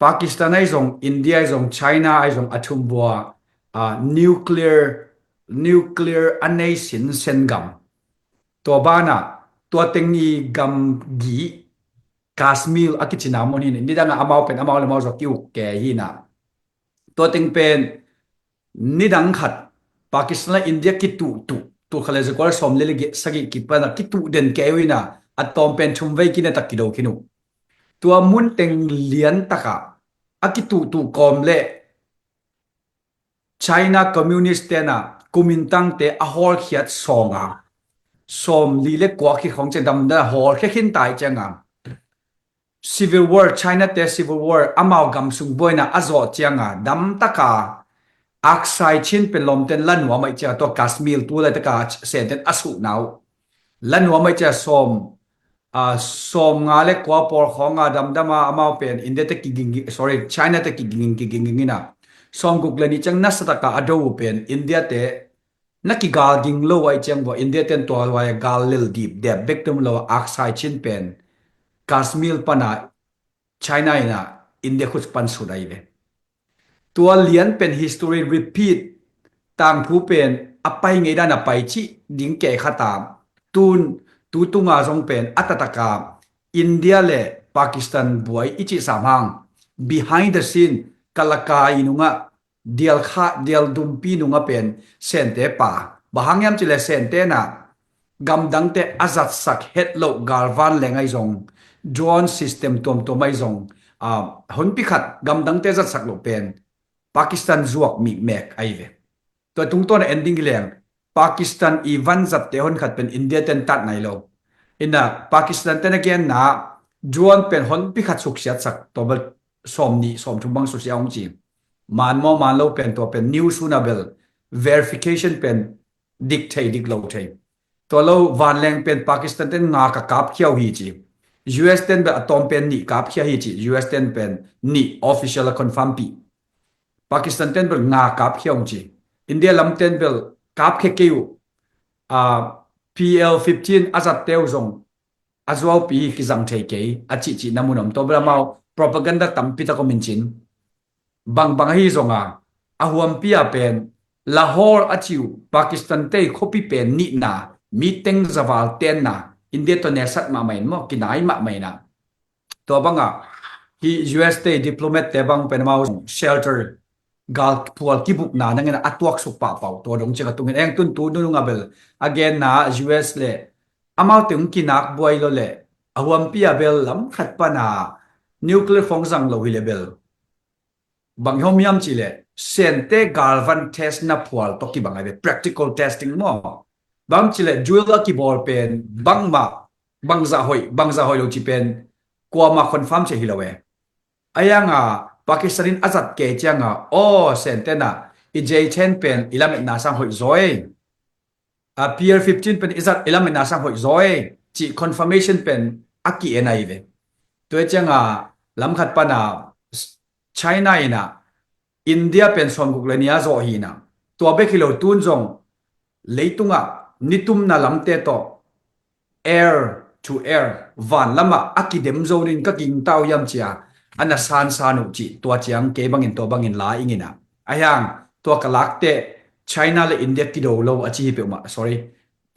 Pakistan ai zong India ai zong China ai zong athum bua nuclear anei sin sengam to bana to tengni gam gi Kashmir akichina mon hin ni danga amau pen amau le mau zo kiu ke hi na to teng pen ni dang khat Pakistan la India ki tu khale je kor som le sagi ki pa na ki tu den ke wina atom pen thum ve ki na takido kinu tua mun teng lian taka akitu kom le China communist te na kumintang te ahol khiat songa som li le kwa ki khong che dam da hol khe khin tai changa civil war China te civil war amau gam sung boina azo changa dam taka aksai chin pelom ten lanwa mai cha to Kashmir tu la taka sen ten asu now lanwa mai cha som nga le kwa por khonga dama amau pen India te ki sorry China te ki na som guk le ni chang na sataka ado pen India te nakigal ging lo ai chang bo India ten to wa gal lil deep de victim lo aksai chin pen Kashmir pana China ina India khut pan sudai ve tua lian pen history repeat tang thu pen apai ngei dan apai chi ding ke khata tun tu tunga jong pen atataka India le Pakistan boy ichi samang behind the scene kalaka inunga dial dumpi nunga pen sente pa bahangyam chile sente na gamdang te azat sak het lo galvan lengai jong drone system tom mai jong hon pikhat gamdang te zat sak lo pen Pakistan zuak mi mek aive to tungton ending leng Pakistan ivan zat te hon khat pen India ten tat nai lo ina Pakistan ten again na drone pen hon pikhat suksiat sak to somni som thubang social ji man mo man lo pen to pen news sunabel verification pen dik thei dik lo thei to lo van leng pen Pakistan ten nga ka kap khiau hi ji US ten be atom pen ni kap khia hi ji US ten pen ni official confirm pi Pakistan ten bel nga kap khiau ji India lam ten bel kap khe keu PL15 azat teu zong azwau pi ki jang thei ke achi chi namunom to bra mau propaganda tampi ta ko minchin bang hi zonga ahuam pia pen Lahore achiu Pakistan te khopi pen ni na meeting zawal ten na India to ne sat ma main mo kinai ma maina to banga hi US te diplomat te bang pen mau shelter gal pual kibuk na nangena atwak su pa pau to dong che ka tungin eng tun tu nu ngabel again na US le amau tung kinak boy lo le ahuam pia bel lam khat pa na nuclear phong jang lo hi level bang homiam chile sente galvan test na pual to ki bangai practical testing mo bang chile juela ki ball pen bang za hoi lo chi pen kwa ma confirm che hilawe ayanga Pakistanin azat ke changa sente na ij10 pen ilamet na sang hoi zoi Pier 15 pen izat ilamet na sang hoi zoi chi confirmation pen aki enai ve to changa lam khat pa na China ina India pen som guk lenia zo hi na to be khilo tun jong leitunga nitum na lamte to air to air van lama akidem zonin ka king taw yam chia ana san sanu chi to chiang ke bangin to bangin la ingina ayang to kalakte China le India ki do lo achi pe ma sorry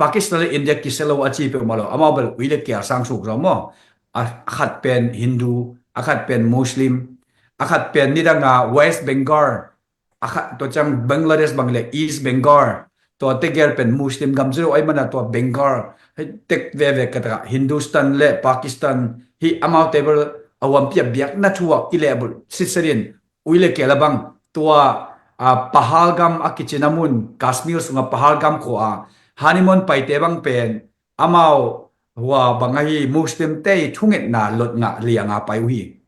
Pakistan le India ki selo achi pe ma lo amabel wile kya sang su ro mo akhat pen Hindu akhat pen Muslim akhat pen nidanga West Bengal akhat to chang Bangladesh bangle East Bengal to teger pen Muslim gamjero ai mana to Bengal tek ve katra Hindustan le Pakistan hi amount table awam pia biak na thuwa ilebul siserin uile kelabang to Pahalgam akichinamun Kashmir sunga Pahalgam ko honeymoon paite bang pen amao wa bangai Muslim te thunget na lot nga lianga paiwi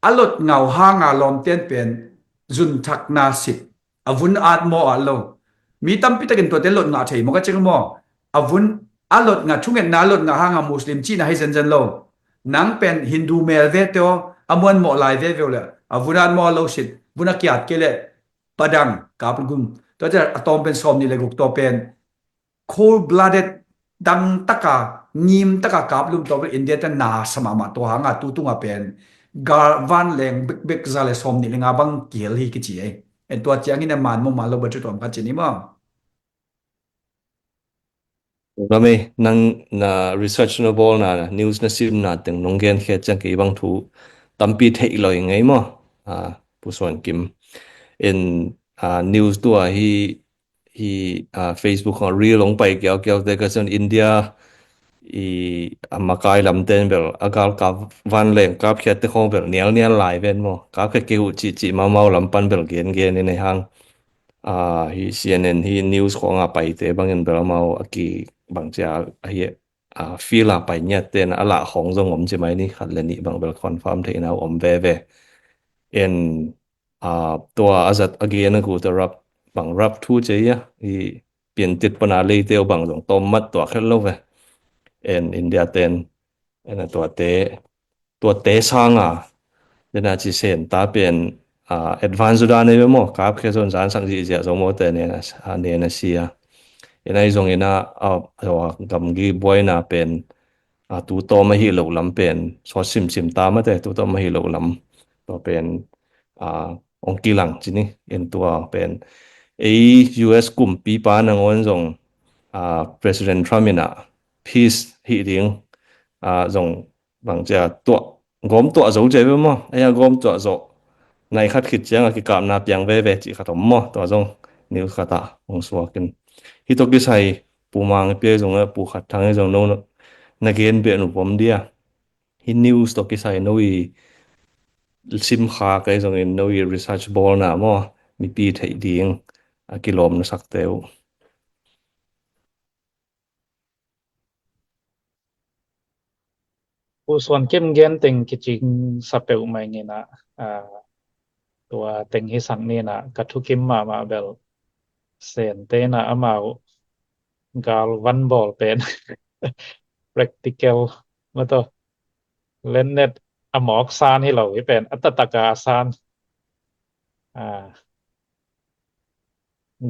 alot ngau ha nga lom ten pen zun thak na sit avun at mo alo mi tampi takin to ten lot nga thei mo ka cheng mo avun alot nga thungen na lot nga ha nga Muslim chi na hai zen lo nang pen Hindu mel ve to amon mo lai ve le avun at mo lo sit buna kiat kele padang kapgum to ja atom pen som ni le guk to pen cold blooded dang taka ngim taka kaplum to India ta na samama to hanga tutunga pen gar van leng bek zale som ni lenga bang kiel hi ki chi en to chiang in man mo malo ba chu tom ka chi ni ma rame nang na research no bol na news na sim na teng nonggen khe chang ke bang thu tampi thei loi ngai mo pu son kim in news tu hi Facebook on reel long pai kyau te ka son India amakai lam ten bel agal ka van leng kap khet te khong bel nial lai ven mo ka khe ke hu chi mau lam pan bel gen ni nei hang hi CNN hi news khong pai te bangin bel mau aki bang cha hi feel pai nya ten ala khong zong om chi mai ni khat le ni bang bel confirm the na om ve en to azat again ku to bang rap thu che ya hi pian tit pana le te bang dong tom mat to khel lo ve en India ten en to te sanga dena chi sen ta pen advance da ne mo ka khe zon san sang ji ja zo mo te ne na sia en ai zong ina gam gi boy na pen tu to ma hi lo lam pen so sim ta ma te tu to ma hi lo lam to pen ong kilang chini en tua pen US kum pi pa na ngon zong President Trump ina peace hi ding zong bang cha to gom to zo je mo aya gom to zo nai khat khit chang ki kam na piang ve chi khatom mo to zong new khata ong swakin hi to ki sai pumang pe zong pu khat thang zong no na gen be nu pom dia hi news to ki sai no sim kha kai zong in no research ball na mo mi pi thei ding kilom na sak teu ผู้ส่วนเข้มเย็นเต็งกิจิงสเปลไม่งี้นะตัวเต็งฮิสังนี่นะกัทุกิมมาเบลเซนเตนะอามากาลวันบอลเป็น practical มาตัวเล่นเน็ตอมอกซานให้เราเป็นอัตตกาซาน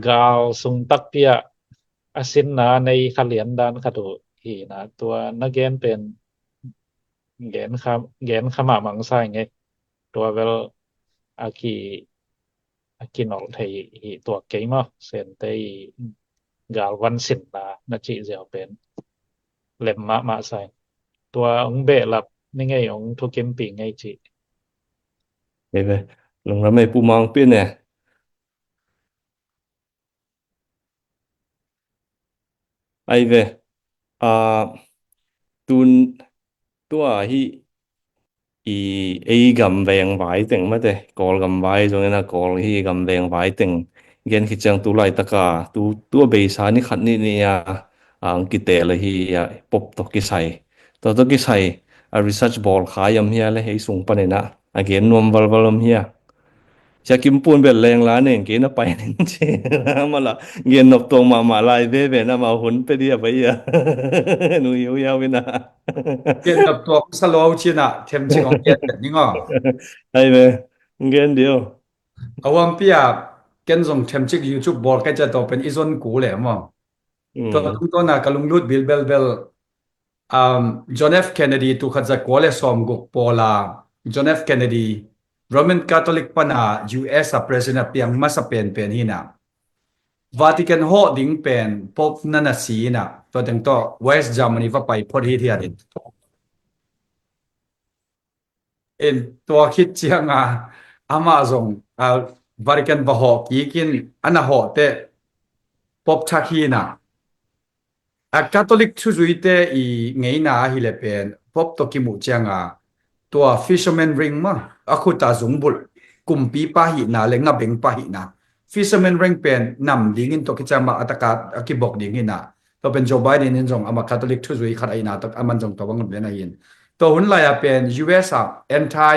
กาลสุงตักเปียอสินนาในขเลียนดานขดุอีนะตัวนักเกนเป็นเกนขมามังไซไงตัวเวลอากินออกไทยตัวเกมเซนเตกาลวันสินนานะจิเจียวเป็นเล่มมาไซตัวองเบลับนี่ไงองทุกเกมปีไงจิไปลงแล้วไม่ปูมองเปี้ยนเนี่ยไอ้เวตุนตัวที่กำแวงไว้ตึงมาแต่กอลกำไว้ตรงนั้นกอลที่กำแวงไว้ตึงเงินคิดจังตัวไหลตะกาตัวเบสานี่ขัดนี่เนี่ยอังกิเตเลยที่ปบตกิใส่ตัวตกิใส่research ball ขายำเฮียเลยให้สูงปานนี้นะเงินนวมวัลเฮียจะกิมปูนเป็นแรงล้านเองเกณฑ์ไปนี่เจมาละเงินนบตรงมาลายเบ้ๆนะมาหุนไปเดียไปอ่ะหนูหิวยาววินะเกณฑ์กับตัวสโลว์ชินะเทมชิงของเกณฑ์นี่งอไอ้เบ้เงินเดียวเอาวันปีอ่ะเกณฑ์ส่งเทมชิก YouTube บอกแค่จะตัวเป็นอีซอนกูเลยมั้งตัวต้นน่ะกะลุงลุดบิลเบลจอห์น F. Kennedy ตุขัดจะกวเลสอมกุกปอลาจอห์น F. Kennedy Roman Catholic ปนะ US a president เปียงมาสเป็นหินะVatican โฮดิ้งเป็นป๊อปนันสีนะตัวถึงตัว West Germany ว่าไปพอดีที่อันตัวคิดเจียงอามาซงVatican บ่ฮอกอีกินอันน่ะฮอเตป๊อปชักฮีนะCatholic ชุจุยเตอีไงนะฮิเลเป็นป๊อปตกิมุเจียงตัว Fisherman Ring มั้งคุตาซุงบุลกุมปีปาหินะเลงะเบงปาหินะ Fisherman Ring เป็นนำดิ่งอินตัวกิจมาอัตกากิบอกดิ่งอินะตัวเป็นโจไบเดนนี่จงอามา Catholic ชุจุยขัดไอนะตัวอามันจงตัววังเบนอินตัวหุ่นลายเป็น US anti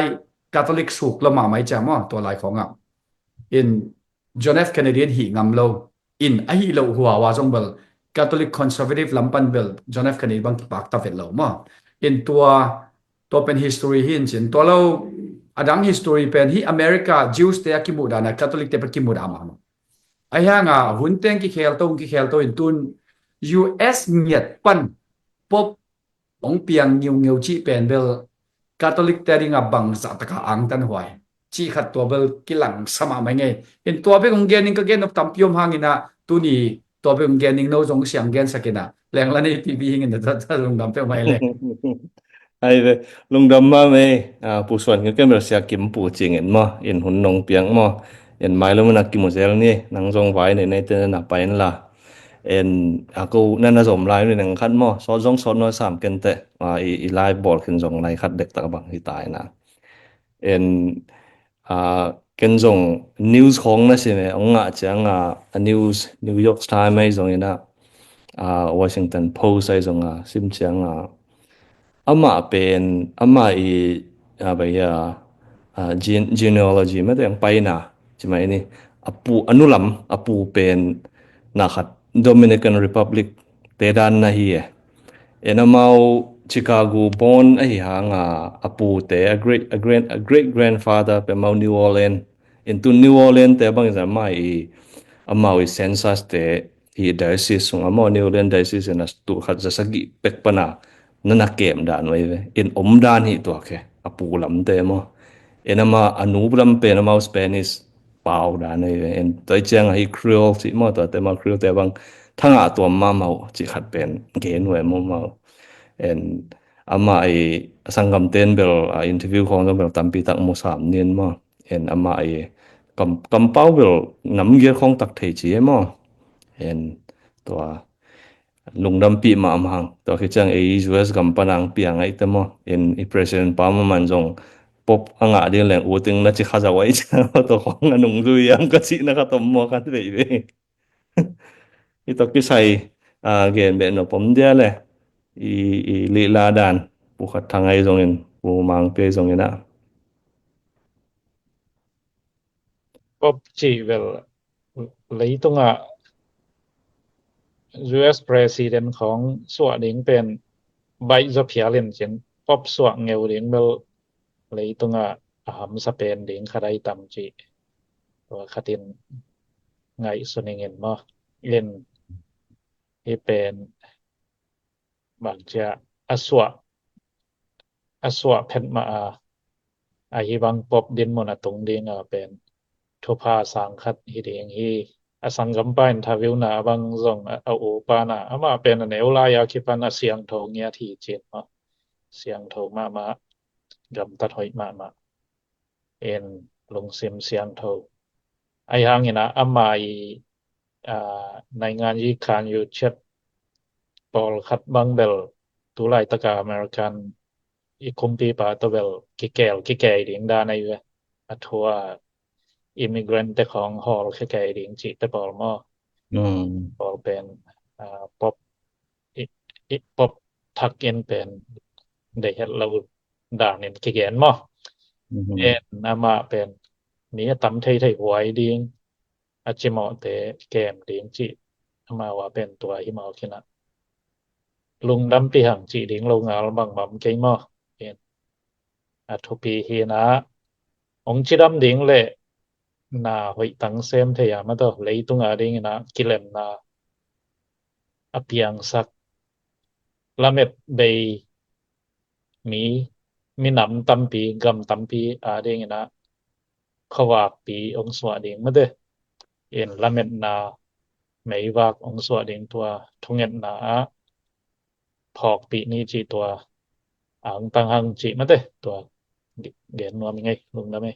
Catholic สุกละมาไม่จำว่าตัวลายของin John F Kennedy หิงำโล in ไอโลหัวว่าจงเบลCatholic conservative ลำปันเบล John F Kennedy บางปากตาเฟลโลมา in ตัวเป็น history หินจินตัวเราอดัง history เป็นที่อเมริกา Jews เตะกิมุดานะ Catholic เตะกิมุดามาไอ้ห่างหุ่นเต็งกิเคลโตอินตุน US เมียดปันปบองเปียงเงียวจีเป็นเบล Catholic เตะริงบังสัตกาอังตันหวยจีขัดตัวเบลกิหลังสมาไม่ไงเห็นตัวเป็นของเกนิงก็เกนอบตัมพิมหางินะตัวนี้ตัวเป็นเกนิงโนจงเสียงเกนสักนะแรงละนี่ปีหิงนะถ้าลงดำเป็นไม่เลยไอ้เว้ลงดำมาไหมผู้ส่วนก็เป็นเสียกิมผู้จริงเห็นมั้ยเห็นหุ่นนงเปียงมั้ยเห็นไม้แล้วมันกิมหมดแล้วนี่นังจงไว้ในเตือนนับไปนั่นล่ะเอ็นกูนั่นน่ะสมไลน์ในหนังคัดมั้ยสอนน้อย3กันแต่อีไลฟ์บอร์ดขึ้นจงไลฟ์คัดเด็กตะบังที่ตายนะเอ็นกันจงนิวส์ของนะสิเนี่ยองค์จังนิวยอร์กไทม์ไอ้จงนะวอชิงตันโพสต์ไอ้จงซิมจังอามาเป็นอามาไปgenealogy ไม่ได้ยังไปนะใช่ไหมนี่ปูอนุลัมปูเป็นนัก Dominican Republic เตดานนะฮีเอ็นมาชิคาโก born ไอ้ห่างปูเตa great grandfather เป็นมา New Orleans อินตุ New Orleans แต่บางอย่างไม่อามาวิ census เตdiocese ของอามา New Orleans diocese นะตัวขัดจะสกิเป็กปนานั่นนักเกมด่านไว้อินด่านที่ตัวแค่ปูลำเตมเอ็นมาอนุบลำเป็นมาสเปนิสเปล่าด่านไว้เอ็นตัวเจ้าให้ครีโอลที่มาตัวแต่มาครีโอลแต่บางทั้งตัวมาเมาจิขัดเป็นเกณฑ์ไว้มา and อามาสังคมเต้นเบลอินเทอร์วิวของเบลตั้มปีตักโม3 年มา and อามากำเป้าเบลน้ำเยอะของตักเทจีมา and ตัวลุงดำปีมาอัมหังตัวคิดจังUS กำปนังปีอะไรแต่มา and President ปามามันจงปบอ่างเดียร์แหลงอูตึงนัดจิข้าจะไว้จ้าตัวของหนุ่มดุยามก็สินะครับตัวมัวกันไปอีตัวกิใส่เกณฑ์เป็นผมเดียเลยลีลาดาน ปูขัดทางไอ้ตรงนี้ปูมังเปียตรงนี้นะ Bob Jewell leitunga US President ของสวดิงเป็นใบจะเพียเล่นเช่นปอบสวเงวดิงเบลleitunga อาหามสเปนดิงคดายตำจีตัวคตินไงสุนิเงินมาเล่นที่เป็นบางจะอสวเพนมาอาฮิบังปอบดินมนาตรงดิงเป็นทุพาสังคัดฮิเดงฮีอสังกัมปันทาวิวนาบางซงเอาโอปานามาเป็นเนวลายาคิปันเสียงโทเงียที่เจ็ดมาเสียงโทมากำตัดหอยมาเอ็นลงซิมเสียงโทไอหางนะอมายในงานยีคานอยู่เช็ดปอลคัดบังเบลตุไลตะกาอเมริกันอีคุมปีปาตะเบลกิแกดิงดาในเวอทัวimmigrant แต่ของฮอลแก่ๆดิงจิแต่บอลมอบอลเป็นป๊อปป๊อปทักเอ็นเป็นได้เฮ็ดเราด่าเน้นแก่ๆมอเอ็นนามาเป็นมีตำไทยหวยดิงอาจิมอแต่แกมดิงจิมาว่าเป็นตัวหิมอคินะลุงดำปีหังจิดิงลงอาลบังบัมเกมอเอ็นทุปีเฮนะองจิดำดิงเลยna hoi tang sem the ya ma to leitung a ding na kilem na apiang sak lamet bei mi nam tampi gam tampi a ding na khawak pi ong swa ding ma de en lamet na mei wak ong swa ding tua thunget na phok pi ni chi tua ang tang hang chi ma de tua gen no mi ngai lung na me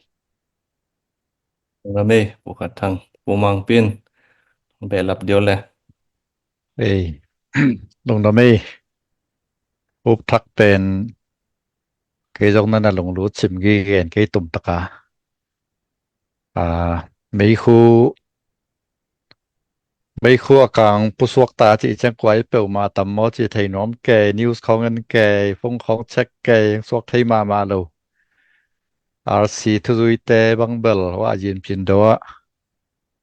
Rameปูขัดทางปูมังเปียนแบบรับเดียวแหละ ลงดำไม่อุบทักเป็นเกยจงนั้นลงรู้สิมกีเกนเกยตุ่มตะกาไม่คู่กลางผู้สวกตาที่จังไกวเปิลมาตำมอจีไทยน้อมแกนิวส์ของเงินแกฟงของเช็คแกสวกไทยมาเลย RC ทุจุยเตบังเบลว่ายินพินดัว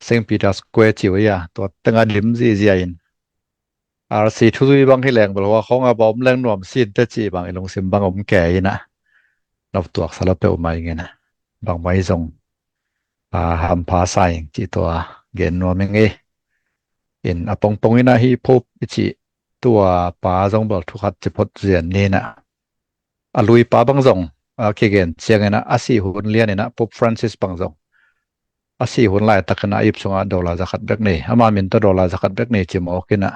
เซงปีดาสแควร์จิวย่าตัวตั้งอันลิมซีเซียนRC ทุจุยบังที่แรงเบลว่าของอาบอมแรงหน่วมซีดเตจีบางลงซิมบางอมแก่นะเราตัวสลับเปลมาอย่างเงี้ยนะบางไม่ส่งหามพาใส่จีตัวเกนหน่วมยังไงเห็นปงนี่นะฮีพบจีตัวปาส่งเบลทุกขัดจะพดเรียนนี่นะลุยปาบังส่งAgain เสียงนะอาศัยหุ่นเลียนนะป๊อปฟรานซิสบังซงอาศัยหุ่นไล่ตักนะอิบสงดอลลาร์จักรเบกนี่อามามินต์ดอลลาร์จักรเบกนี่จิมโอกินะ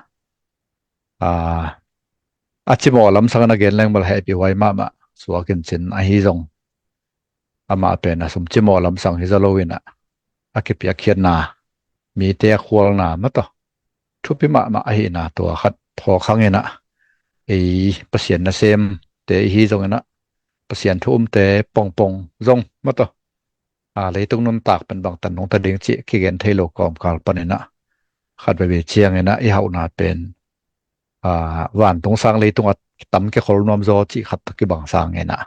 จิมโอลำสังนะเกนแรงบลให้ปีไว้มาสวกินสินฮิซงอามาเป็นนะสมจิมโอลำสังฮิซาโลวินะอากิปียเขียนนามีเตะควอลนามาต่อทุบพิมาฮินะตัวขัดพอครั้งนะเปอร์เซ็นต์นะเซมเตะฮิซงนะเปอร์เซ็นต์ทุ่มเตปองซงมาต่อเลยตรงนั้นตากเป็นบางตันนงตะเดงจิขี้เกนไทยโลกอมกาลปนินะขัดไปเวเชียงนะอีหาวนาเป็นหวานตรงสร้างเลยตรงตั้มแกขอรวมโซจิขัดตะกี้บางสร้างนะ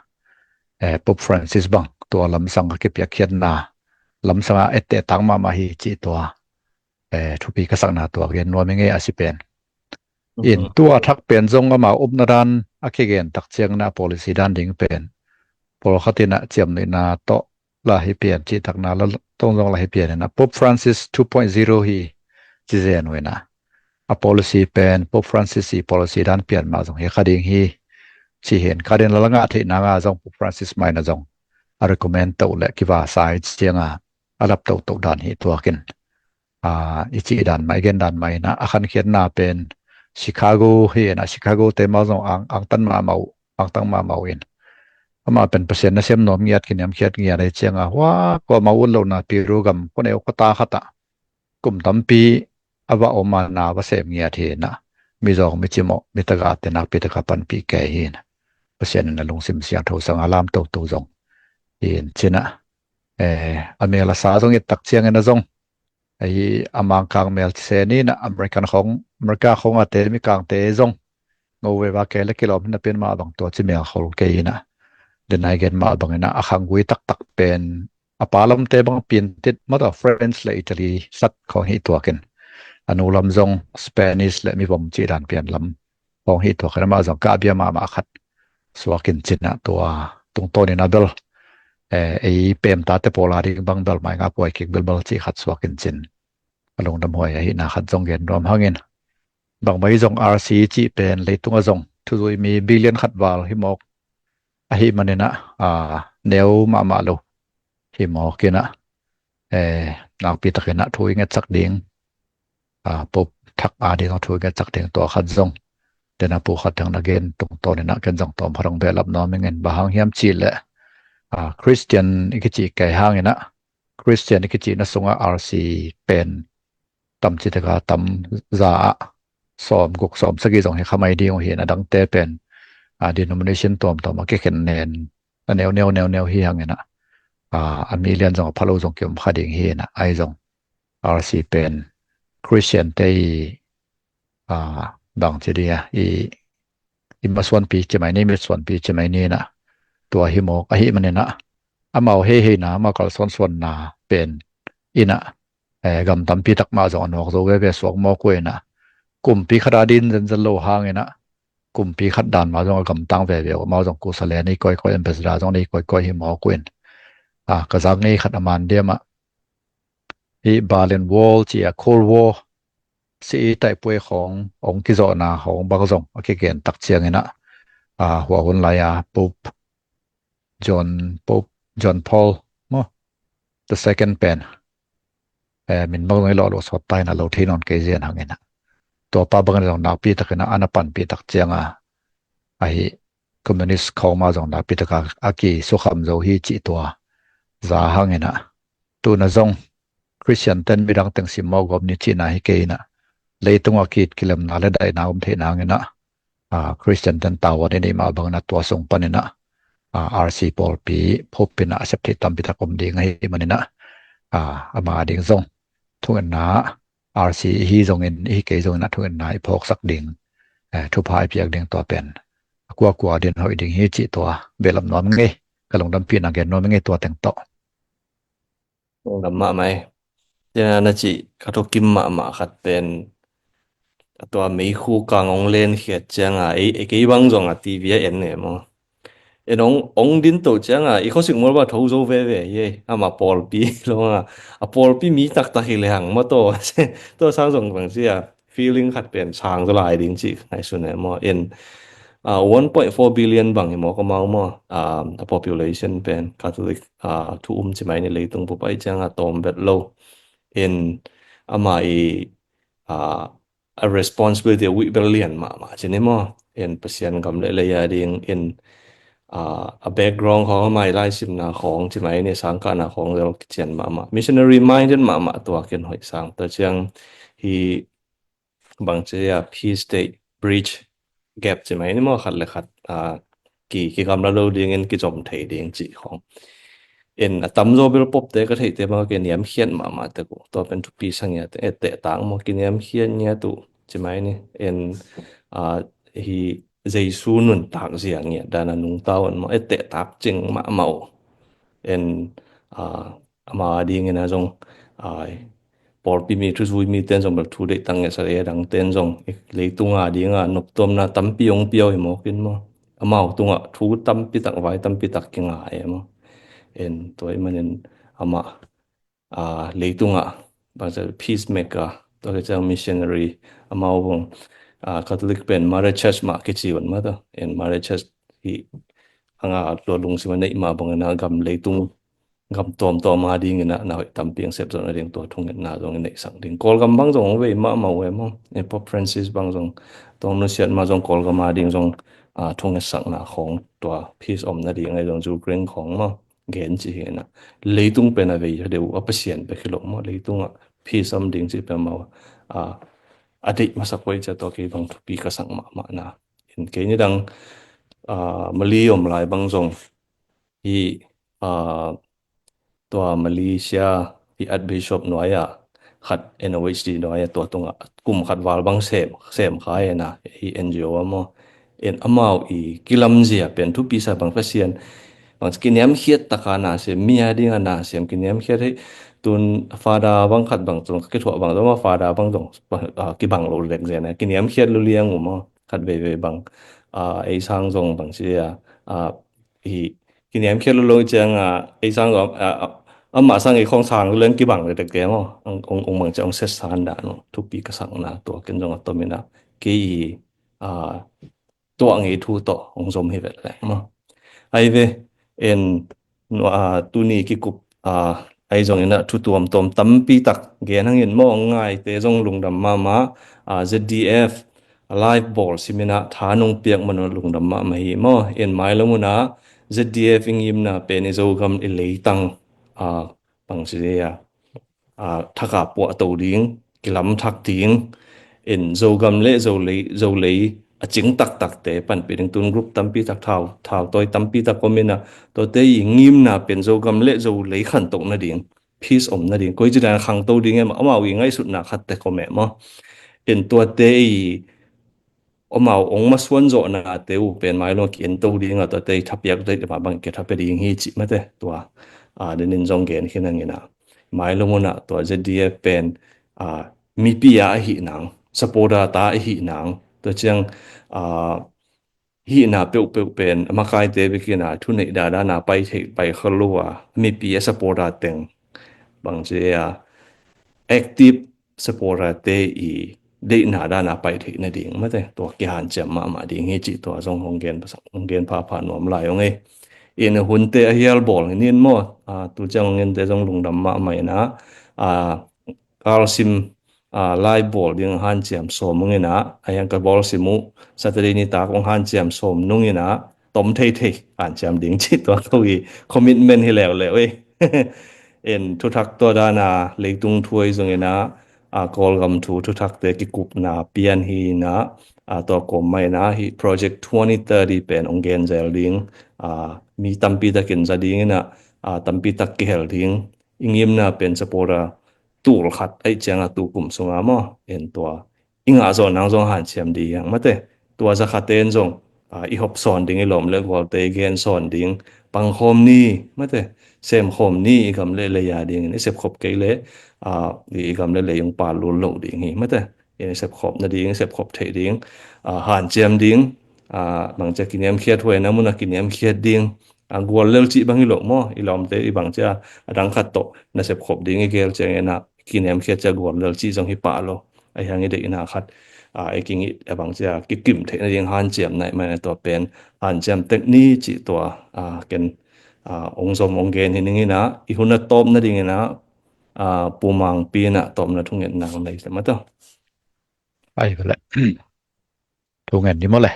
ป๊อปฟรานซิสบังตัวลำสังก็เปียกเขียนนาลำสังเตตังมาฮิจิตัวทุปีกสังนาตัวเกนนัวไม่ไงอาศิเป็นอินตัวทักเป็นซงก็มาอุบนาดันขี้เกนตักเชียงนะ policy ด้านดิ่งเป็นพอเขาตินะเจียมในนาโตลาให้เปลี่ยนจิตักนาแล้วต้องลองลาให้เปลี่ยนนะป๊อปฟรานซิส 2.0 ฮีจีเซนไว้นะpolicy เป็น Pope Francis policy ด้านเปลี่ยนมาส่งให้คดีฮีที่เห็นคดีละงะที่นางส่ง Pope Francis ไม่นะส่งrecommend ตัวและคิดว่าสายเจียงรับตัวด้านฮีตัวกินอีจีด้านไม่เกินด้านไม่นะอาคารเขียนนาเป็นชิคาโกเฮีนะชิคาโกเต็มมาส่งอังตันมาเมาอังตังมาเมาอินมาเป็นเปอร์เซ็นต์นะเสียมน้อมเงียดกินยำเขียดเงียดในเชียงว่าก็มาวุ่นเรานะปีรูกำคนเอวก็ตาขัดกลุ่มตั้มปีว่าออกมาหน้าว่าเสียมเงียดเห็นนะมีจองมีจิมอมีตะกาเตนักปีตะกาปันปีแก่เห็นเปอร์เซ็นต์นั้นลงซิมเสียงโทรสังอารามโตจงเห็นเช่นนะอเมริกาสาตรงนี้ตักเชียงนะจงอเมริกาเมลเซนี่นะอเมริกาของอาเตมีกลางเตจง ngô wa ke le kilom na pen ma bang to chi me khol ke na den ai gen ma bang na akhang gui tak pen apalam te bang pin tit ma da French le Italy sat kho hi to ken anu lam zong Spanish le mi bom chi dan pian lam kho hi to kana ma zong ka bia ma khat swakin china to tung to ni na bel ei pem ta te pola ri bang bel mai nga poi kik bel bel chi khat swakin chin along dam hoi hi na khat zong gen rom hangin bang mai zong RC chi pen leitung a zong thui mi billion khat wal hi mok a hi manena neu ma lo hi mok kina nak pi takena thui nge chak ding pop thak a ding thui nge chak ding to khat zong tena pu khat thang na gen tung to ni na ken zong tom pharang be lap no mengen bahang hiam chi le Christian ikichi kai hangena Christian ikichi na sunga RC pen tam chi taka tam za som gok som sagi zong he khamai ding he na dang te pen denomination tom ma ke ken nen neu hi hangena a million zong phalo zong kem khading he na ai zong RC pen Christian te bang chi dia i maswan pi chemai ni miswan pi chemai ni na to hi mo a hi manena amau he na ma kal son na pen ina gam tam pi tak ma zong anok zo ve sok mo ko na kum pi khada din zen lo hangena kum pi khat dan ma zong gam tang ve ma zong ku sale ni koi ambassador zong ni koi hi mo kuin ka zang ni khat aman dia ma hi Berlin Wall chi a Cold War si tai pui khong ong ki zo na hong bang zong ke gen tak chiang ina hua hun la ya Pope John Paul mo the second pen min bang ngai lo so tai na lo thin on ke zen hangena to pa bang zong na pi takena anapan pi tak chianga ai communist khong ma zong na pi taka aki so kham zo hi chi to za hangena tu na zong Christian ten bidang teng sim mo gom ni chi na hi ke na leitung akit kilam na le dai na the na ngena Christian ten tawa ni ma bang na to song panina RC Paul pi phopina accept tam pi takom ding hi manina ama ding zong thun na RC hi zong in hi ke zong na thun na i phok sak ding thu phai piak ding to pen kwa din hoi ding hi chi to belam nom nge kalong dam pi na gen nom nge to teng to ma mai ya na chi ka to kim ma khat penตัวไม่คู่กางองเล่นเขียนจังไอ้บางจงทีวีเอ็นเนี่ยมั้งไอ้น้องดินตัวจังไอ้เขาสึกมัวว่าทูโซเว่เย่มาปอลปีลงปอลปีมีตักตะหิเลหังมาตัวสร้างส่งบางทีfeeling ขัดเป็นช้างสลายดิ้งจีในส่วนเนี่ยมั้งเอ็น1.4 billion บางเห็นมั้งก็มามั้งpopulation เป็น Catholic ทุ่มใช่ไหมเนี่ยเลยตรงปุ๊บไอ้จังตอมเบ็ดโลเอ็นมาa responsibility of billion ma chine mo en pasien gam le ya ding in a background ของ my life สิมนาของที่ไหมเนี่ยสังกัดนะของเราเขียนมาmissionary minded มาตัวเขียนหอยสังแต่เชียงฮีบางเจีย peace state bridge gap ที่ไหมนี่มั้งขัดเลยขัดกี่กำลังเราเรียนกี่จอมไทยเรียนจีของตั้มโซเบลป๊อปเตก็ที่เตมาเกี่ยนเขียนมาแต่กูตัวเป็นทุกปีสังเกตเตะต่างมากินเขียนเนี่ยตัวใช่ไหมนี่ฮีเจสูนุนต่างเสียงเนี่ยด้านนุ่งเต้ามาเตะตักจริงมาเมามาดีเงี้ยนะจงปอลปีมีทุกมีเต้นจงแบบทุเรศตั้งเงี้ยเสียดังเต้นจงเลยตุงดีงนกตัวน่ะตั้มปียงเปียวหิมกินมาเมาตุงทุตั้มปีตักไว้ตั้มปีตักกินง่ายมั้งตัวมันama leitung bangsa peacemaker to ke chang missionary ama bong Catholic pen Mother Church ma ke chi wan ma to Mother Church hi anga lo lung si man nei ma bong na gam leitung gam tom ma ding na tam piang sep zon ring to thung na zong nei sang ding kol gam bang zong we ma we mo Pope Francis bang zong tong no siat ma zong kol gam ma ding zong thung sang na khong to peace om na ding ai zong ju greng khong ma gen chi hena leitung pen ave deu apasian pe khilo mo leitung phi sam ding chi pe ma adi masakoi cha to ke bang thupi ka sang ma na in ke ni dang maliom lai bang zong hi to Malaysia hi Archbishop Noya khat NOHD Noya to tunga kum khat wal bang sem khai na hi NGO mo en amau I kilamzia pen thu pisa bang pasien bang kiniam khiat takana se mia dinga na sem kiniam khiat he tun fada bang khat bang tong ke thwa bang ma fada bang tong ki bang lo lek zena kiniam khiat lu liang uma khat ve bang ei sang jong bang sia hi kiniam khiat lu lo chang ei sang ama sang ei khong sang leng ki bang le te ke mo ong mang chang se san da no thu pi ka sang na to ken jong to mina ke to ang ei thu to ong som hi ve le mo ai ve en tu ni ki kup ai jong ina thu tuam tom tampi tak gen hangin mo ngai te jong lungdam ma ZDF live ball simina thanung piak man lungdam ma hi mo en mai lomuna ZDF ingim na peni zogam ileitang pangsia thaka po to ding kilam thak ting en zogam le zo le aching tak te pan piring tun group tampi tak thau toy tampi tak komina to te ingim na pen zogam le zo le khan tok na ding peace om na ding koi jida khang to ding em ama wi ngai sut na khat te kome mo en to te omau ong ma swan zo na te u pen mai lo ki en to ding to te thapiak te ma bang ke thape ding hi chi ma te to denin jong gen hinangina mai lo mona to ZDF pen mi pia hi nang supporter ta hi nang to chang hi na pe pen makai te bikina thu nei da na pai khalwa mi pia supporter teng bang je active supporter te de na da na pai the na ding ma te to ki han cham ma ding hi chi to jong hong gen pha nom lai ong e in hun te hial bol nin mo tu chang ngen te jong lungdam ma mai na kalsim live ball ding han cham som ngena ayang ka ball simu saturday ni ta kong han cham som nungina tom thei han cham ding chi to koi commitment hi lew we en thu thak to da na leitung thui jongena call gam thu thak te ki kup na pian hi na to kom mai na hi project 2030 pen ongen zel ding mi tampi ta ken za ding na tampi tak ki hel ding ingim na pen supporter tur khat ai changa tu kum sunga mo en to inga zo nang jong han chem di yang mate to za khaten jong I hop son ding ilom le gol te gen son ding pang khom ni mate sem khom ni gam le ya ding ni sep khop ke le di gam le yong pa lu lo ding hi mate en sep khop na ding sep khop the ding han chem ding bang cha kiniam khiat hoi na muna kiniam khiat ding gol lel chi bang ilo mo ilom te I bang cha adang khat to na sep khop ding gel chengena kiniam khiat cha gol lel chi jong hi pa lo ai hangi de ina khat ai king abang cha ki kim the na ding han chem nai ma to pen han chem tek ni chi to ken ong som ong gen hin ngina I huna top na ding na pumang pi na top na thungen na nei se ma to ai vele thungen ni mo le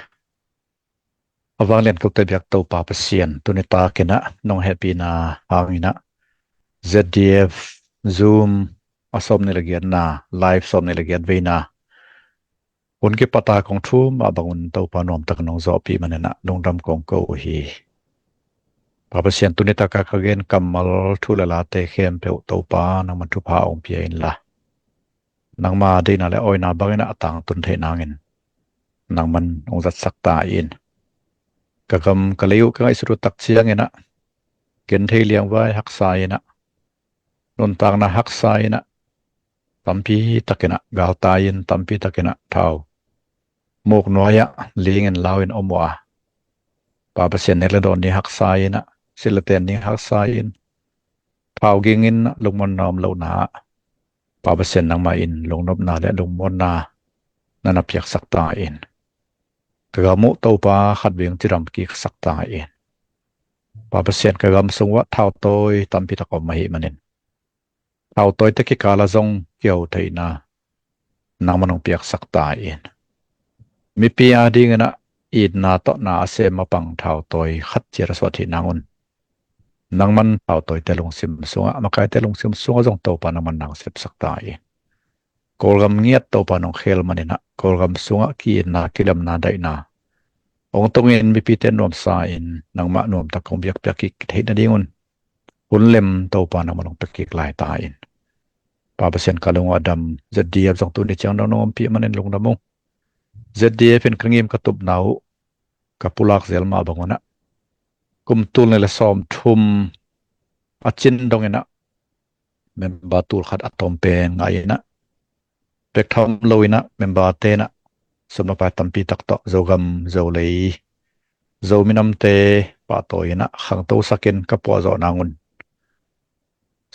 awang len ko te biak to pa pasien tunita kena nong happy na hangina ZDF Zoom asom ni lagian na live som ni lagian veina unki pata kong thu ma bangun to panom tak nong zo pi manena lungdam kong ko hi papasien tunita ka kagen kamal thulala te khem pe to pa nang man thu pa ong pi in la nang ma de na le oina bangena atang tun the nangin nang man ong zat sakta in kakam kalayu ka isru tak chiang ina ken thei liang wai hak sai na non tang na hak sai na tampi takena gal tayin tampi takena thau mok noya lingen lawin omwa pa pasien ne ledon ni hak sai na silaten ni hak sai in thau gingin lungmon nom lo na pa pasien nang ma in lungnop na le lungmon na nana piak sakta in kagamu to pa khat beng tiram ki sakta in pa pasien kagam sungwa thau toy tampi takom mai manin thau toy te ki kala zong kiau theina nang manong piak sakta in mi pia ding na id na to na ase mapang thau toy khat chir swathi nangun nangman thau toy te lung sim sunga makai te lung sim sunga jong to pa nang man nang sep sakta in kolgam ngiat to pa nong khel manina kolgam sunga ki na kilam na dai na ong tongin mi pi ten nom sa in nang ma nom ta kong biak piak ki theina dingun unlem to pa nang manong pekik lai ta in pa pasien kalung adam ZDF jong tu ni chang nong pi manen lung namong ZDF en kangim katup nau kapulak zelma bangona kumtul ne la som thum achin dongena member tul khat atom pen ngaina pek tham loina member tena somna pa tampi takto zogam zolei zominam te pa toina khang to saken kapo zo nangun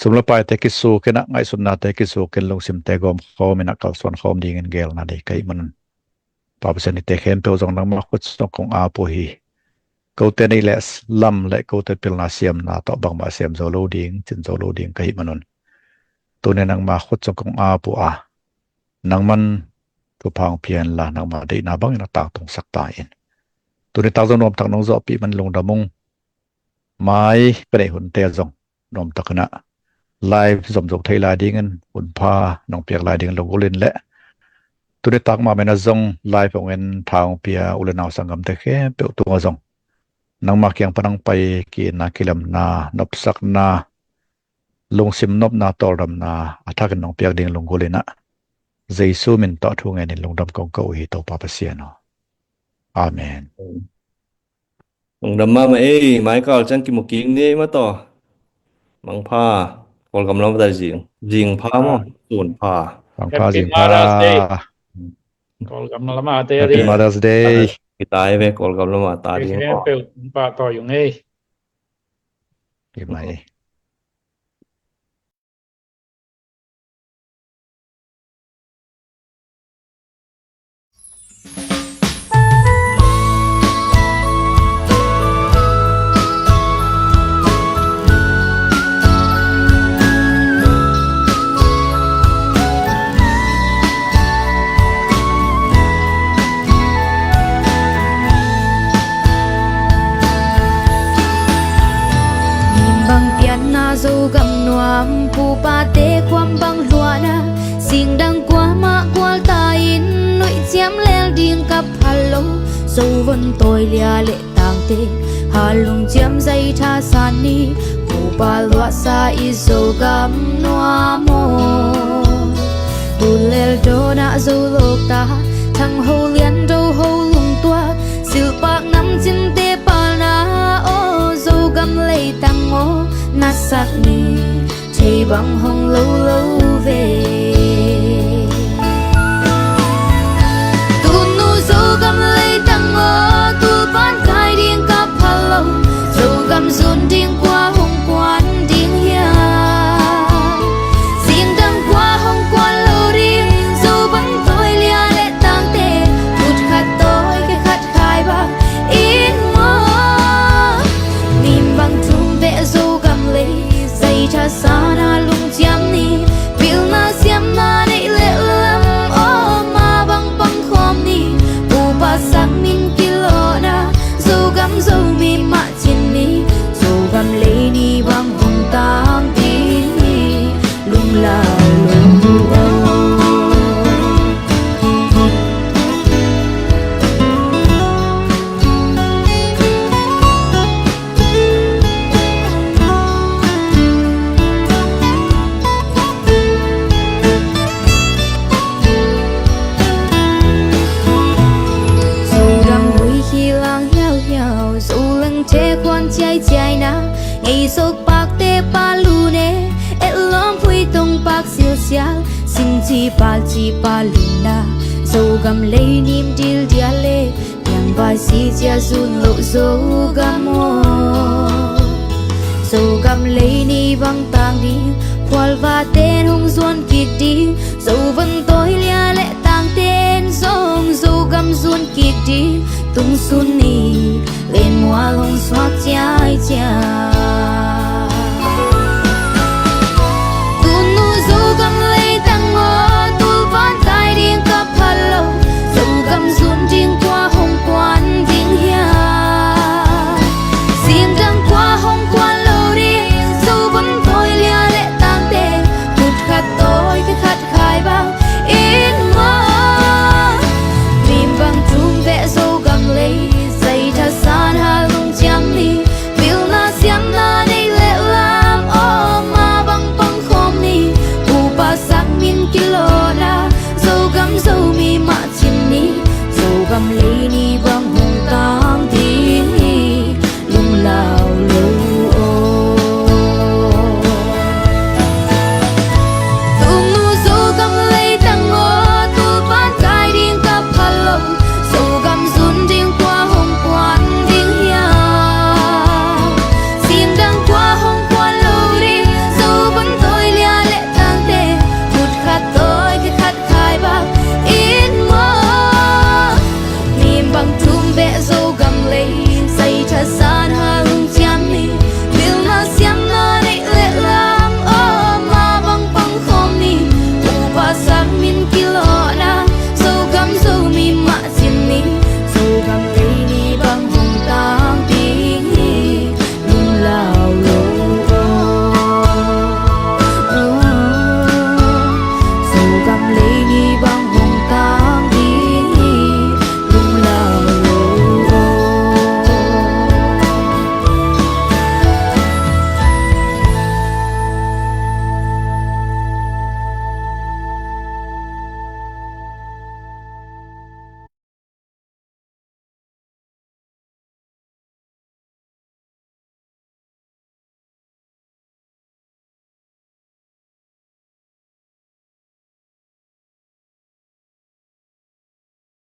somla pa te kisu kena ngai sunna te kisu ken long sim te gom khomena kalson khom ding en gel na de kai man pa pesen te khem pe zong nang ma khut stok kong a po hi ko te nei les lam le ko te pil na siam na to bang ma siam zo loading chin zo loading kai manon to ne nang ma khut stok kong a po a nang man tu phang pian la nang ma de na bang na ta tong sak ta in tu ne ta zo nom tak nong zo pi man long da mong mai pre hun te zong nom takna live zom zok thai la dingen hun pha nong piak la ding lo golin le tu ne tak ma mena zong live ong en thang pia ulanaw sangam te khe pe tu zong nang ma kyang panang pai ki na kilam na nop sak na long sim nop na tol ram na athak nong piak ding long golina Jesu min ta thu nge ni long dam kong ko hi to pa pa sia no amen long dam ma mai ka chan ki mo king ni ma to mang pha kol kam lam da jing pha mo sun pha Pang pa jing Mother's Day. pa Kol gamlama te Happy ri Mother's Day ki tai ve kol kam lam ta ke ding pe pa to yu ngei ki mai Dâu gầm noam pu pa te kwam bang luana sing dang kwa ma kwal ta in noi chiam lel ding kap hallo dâu vân tôi lia lệ tang te halung chiam dây tha san ni pu pa lua sa i dâu gầm noamo tu lel do na dâu lok ta thang ho lian dâu ho lung tua sil pak nam chin te pa na o dâu gầm lệ tang mo na sắc ni chây bằng hồng lâu lâu về tu nu dâu gam lấy tăng ngô tu ban khai điên cặp hello dâu gam dồn điên qua hồng quan điên hia riêng đằng qua hồng quan lâu riêng dâu vẫn tôi lia lệ tăng tê phút khát tôi cái khát khai bạc in mơ niềm bằng thung vẽ dâu dây cha sana lung chiam ni pil na siam na nei le lam o ma bang bang khom ni u pa sang min kilona zo gam zo mi ma chin ni zo gam le ni bang hong tam ti ni lung la lung chai chai na ngày sok pak te pa lu ne et lom phui tong pak sil sial sin chi pa lu na zo gam le nim dil dia le yang ba si chia sun lo zo gam mo zo gam le ni bang tang di kwal va ten hung zuan kik di zo van tôi lia le tang ten song zo gam zuan kik di tung sun ni lên mùa lông xoát chai chai